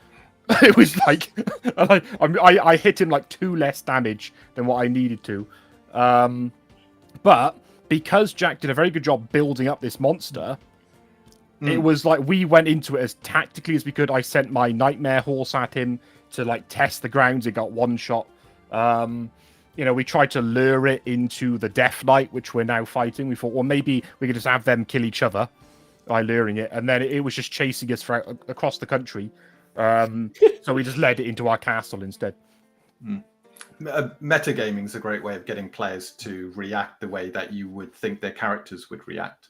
It was like I hit him like 2 less damage than what I needed to. But because Jack did a very good job building up this monster, it was like we went into it as tactically as we could. I sent my nightmare horse at him to like test the grounds. It got one shot. We tried to lure it into the Death Knight, which we're now fighting. We thought, well, maybe we could just have them kill each other by luring it, and then it was just chasing us across the country. So we just led it into our castle instead. Metagaming is a great way of getting players to react the way that you would think their characters would react.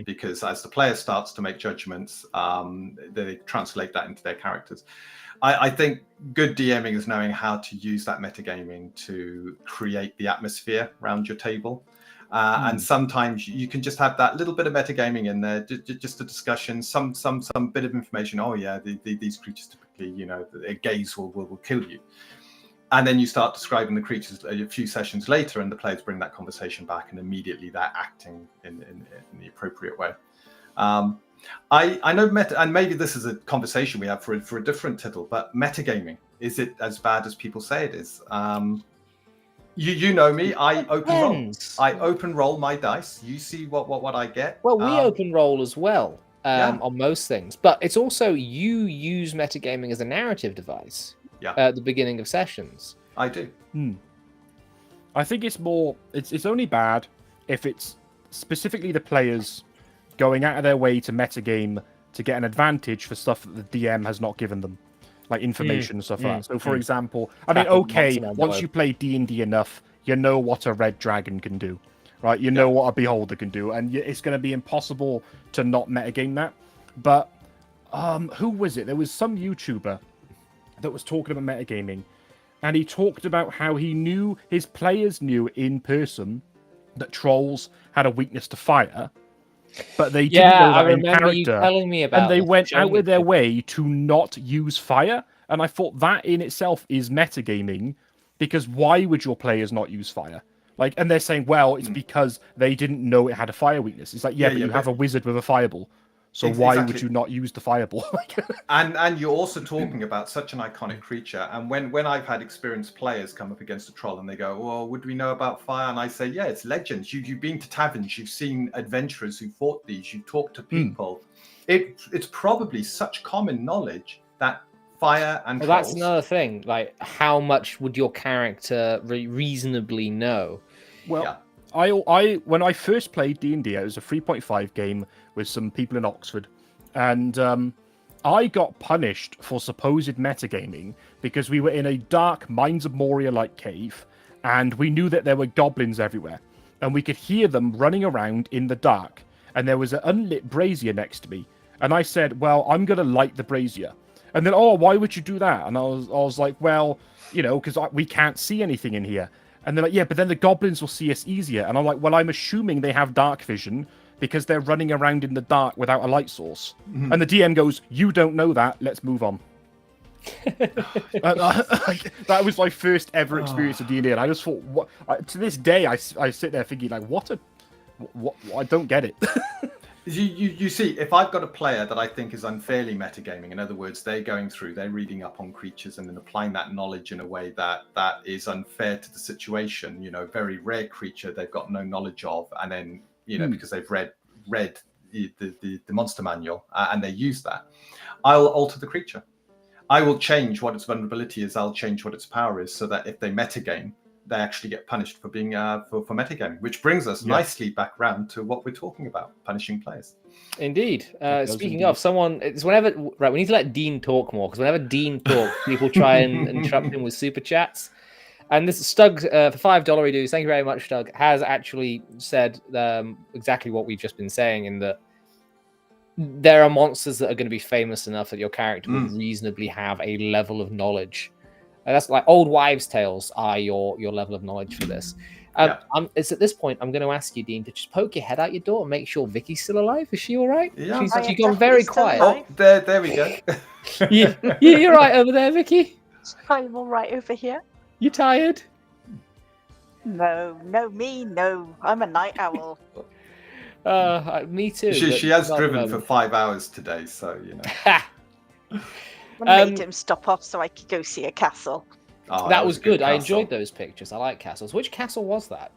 because as the player starts to make judgments, they translate that into their characters. I think good DMing is knowing how to use that metagaming to create the atmosphere around your table. And sometimes you can just have that little bit of metagaming in there, just a discussion, some bit of information. Oh yeah, these creatures typically, their gaze will kill you. And then you start describing the creatures a few sessions later, and the players bring that conversation back, and immediately they're acting in the appropriate way. I know and maybe this is a conversation we have for a different title, but metagaming, is it as bad as people say it is? You know me. I open roll my dice. You see what I get. Well, we open roll as well on most things, but it's also you use metagaming as a narrative device. At the beginning of sessions. I do. I think it's more. It's only bad if it's specifically the players going out of their way to metagame to get an advantage for stuff that the DM has not given them, like information and stuff like that. So, for example, I mean, okay, once you play D&D enough, you know what a red dragon can do, right? You know what a beholder can do, and it's going to be impossible to not metagame that. But who was it? There was some YouTuber that was talking about metagaming, and he talked about how his players knew in person that trolls had a weakness to fire, but they didn't know that in character. You telling me about and they went out of their way to not use fire. And I thought that in itself is metagaming, because why would your players not use fire? Like, and they're saying, well, it's because they didn't know it had a fire weakness. It's like, but you have a wizard with a fireball. So why would you not use the fireball? and you're also talking about such an iconic creature. And when I've had experienced players come up against a troll and they go, well, would we know about fire? And I say, yeah, it's legends. You've been to taverns. You've seen adventurers who fought these. You talk to people. It's probably such common knowledge that fire and trolls... that's another thing. Like, how much would your character reasonably know? Well... I when I first played D&D, it was a 3.5 game with some people in Oxford, and I got punished for supposed metagaming because we were in a dark Mines of Moria-like cave, and we knew that there were goblins everywhere, and we could hear them running around in the dark, and there was an unlit brazier next to me, and I said, well, I'm going to light the brazier. And then, why would you do that? And I was like, well, because we can't see anything in here. And they're like, yeah, but then the goblins will see us easier. And I'm like, well, I'm assuming they have dark vision because they're running around in the dark without a light source. And the DM goes, you don't know that. Let's move on. That was my first ever experience of D&D. And I just thought, to this day, I sit there thinking, like, what I don't get it. You see, if I've got a player that I think is unfairly metagaming, in other words, they're reading up on creatures and then applying that knowledge in a way that is unfair to the situation, very rare creature they've got no knowledge of, and then, because they've read the monster manual and they use that, I'll alter the creature. I will change what its vulnerability is, I'll change what its power is, so that if they metagame, they actually get punished for being for metagaming, which brings us nicely back round to what we're talking about, punishing players. Indeed. Speaking of, it's whenever we need to let Dean talk more, because whenever Dean talks, people try and interrupt him with super chats. And this Stug for $5 redos, thank you very much, Stug, has actually said exactly what we've just been saying, in that there are monsters that are going to be famous enough that your character would reasonably have a level of knowledge. That's like old wives' tales are your level of knowledge for this. It's at this point I'm going to ask you, Dean, to just poke your head out your door and make sure Vicky's still alive. Is she all right? Yeah, she's actually gone very quiet. Oh, there we go. You're right over there, Vicky. I'm all right over here. You tired? No, I'm a night owl. Me too. She has driven for 5 hours today, so I made him stop off so I could go see a castle. That was good. I enjoyed those pictures. I like castles. Which castle was that?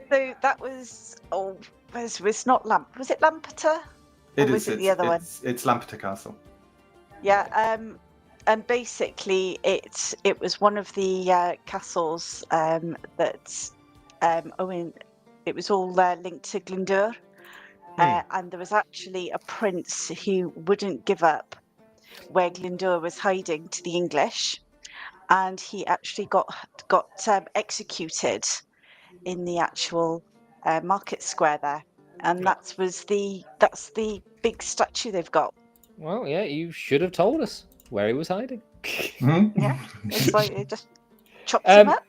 So that was was not Was it Lampeter? It was it the other one? It's Lampeter Castle. Yeah. And basically, it was one of the castles that Owen. It was all linked to Glyndŵr, and there was actually a prince who wouldn't give up where Glyndŵr was hiding to the English, and he actually got executed in the actual market square there. and that's the big statue they've got. Well, yeah, you should have told us where he was hiding. Mhm. Yeah, it's like it just chops him up.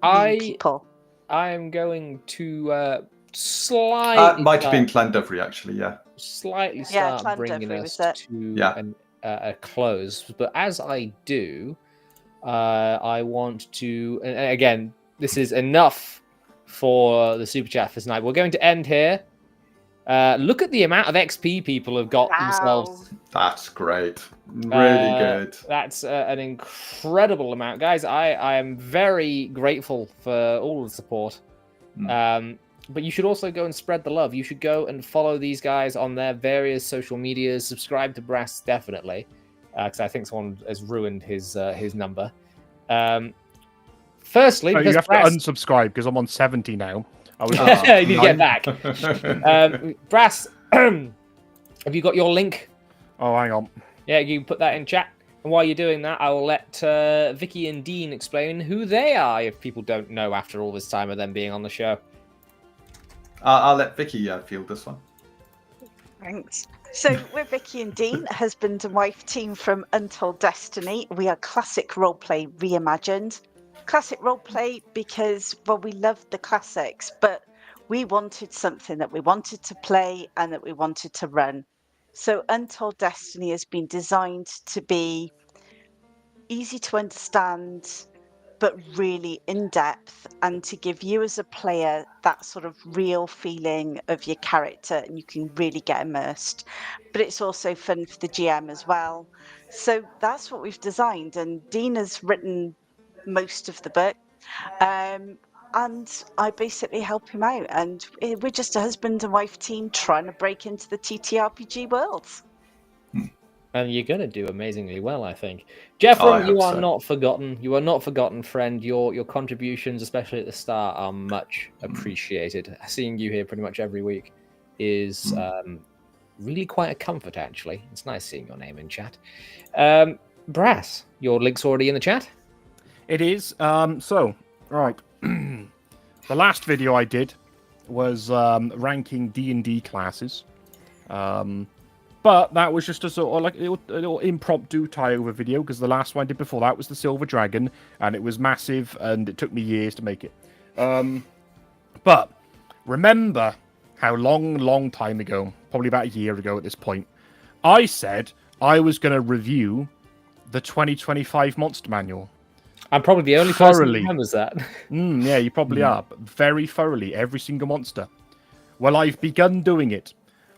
Mean people. I am going to slightly Might have been Clandovry, actually, yeah. slightly Yeah, start bringing Clandovry us was it. to Yeah. a close. But as I do, I want to, and again, this is enough for the super chat for tonight. We're going to end here. Look at the amount of XP people have got themselves. That's great. Really good. That's an incredible amount, guys. I am very grateful for all the support. But you should also go and spread the love. You should go and follow these guys on their various social medias. Subscribe to Brass, definitely, because I think someone has ruined his number. Firstly, because you have Brass... to unsubscribe because I'm on 70 now. I was you need to get back. Brass, have you got your link? Oh, hang on. Yeah, you can put that in chat. And while you're doing that, I will let Vicky and Dean explain who they are if people don't know after all this time of them being on the show. I'll let Vicky field this one. Thanks. So we're Vicky and Dean, husband and wife team from Untold Destiny. We are classic roleplay reimagined. Classic roleplay because, well, we loved the classics, but we wanted something that we wanted to play and that we wanted to run. So Untold Destiny has been designed to be easy to understand, but really in depth, and to give you as a player that sort of real feeling of your character, and you can really get immersed. But it's also fun for the GM as well. So that's what we've designed, and Dean has written most of the book. And I basically help him out, and we're just a husband and wife team trying to break into the TTRPG world. And you're going to do amazingly well, I think. Jeffrey, you are not forgotten. You are not forgotten, friend. Your contributions, especially at the start, are much appreciated. Seeing you here pretty much every week is really quite a comfort, actually. It's nice seeing your name in chat. Brass, your link's already in the chat? It is. So, right. The last video I did was ranking D&D classes. But that was just a sort of like a little impromptu tie-over video, because the last one I did before that was the Silver Dragon, and it was massive, and it took me years to make it. But remember how long time ago, probably about a year ago at this point, I said I was going to review the 2025 Monster Manual. I'm probably the only person who remembers that. Yeah, you probably are. But very thoroughly, every single monster. Well, I've begun doing it.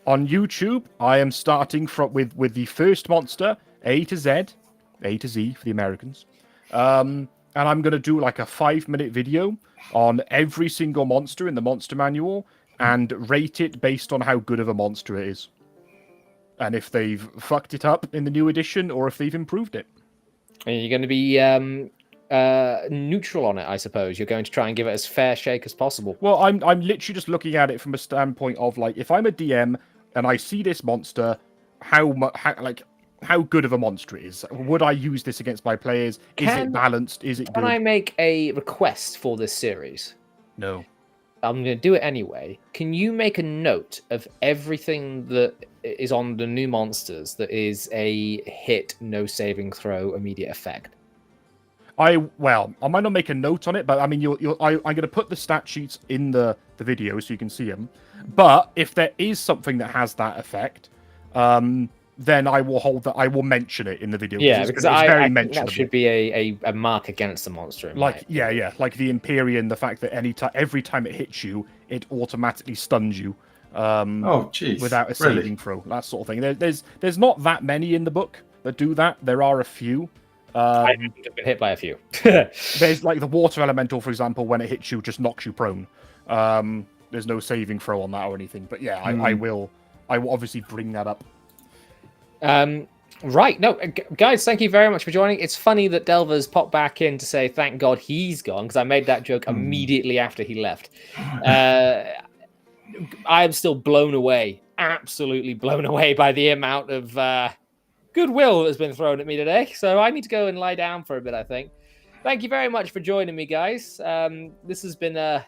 On YouTube, I am starting with the first monster, A to Z for the Americans. And I'm going to do like a 5-minute video on every single monster in the Monster Manual and rate it based on how good of a monster it is. And if they've fucked it up in the new edition or if they've improved it. And you're going to be neutral on it, I suppose. You're going to try and give it as fair shake as possible. Well, I'm literally just looking at it from a standpoint of, like, if I'm a DM and I see this monster, how good of a monster it is. Would I use this against my players? Is it balanced? Is it good? Can I make a request for this series? No. I'm going to do it anyway. Can you make a note of everything that is on the new monsters that is a hit, no saving throw, immediate effect? I might not make a note on it, but I mean, I'm going to put the stat sheets in the video so you can see them. But if there is something that has that effect, then I will I will mention it in the video. Yeah, because I think mentionable. that should be a mark against the monster. Like like the Empyrean, the fact that every time it hits you, it automatically stuns you. Without a saving throw, that sort of thing. There's not that many in the book that do that. There are a few. I've been hit by a few. There's like the water elemental, for example, when it hits you, just knocks you prone. There's no saving throw on that or anything. But yeah, I will obviously bring that up. Right. No, guys, thank you very much for joining. It's funny that Delver's popped back in to say thank God he's gone, because I made that joke immediately after he left. I am still blown away, absolutely blown away by the amount of goodwill that has been thrown at me today. So I need to go and lie down for a bit, I think. Thank you very much for joining me, guys. This has been a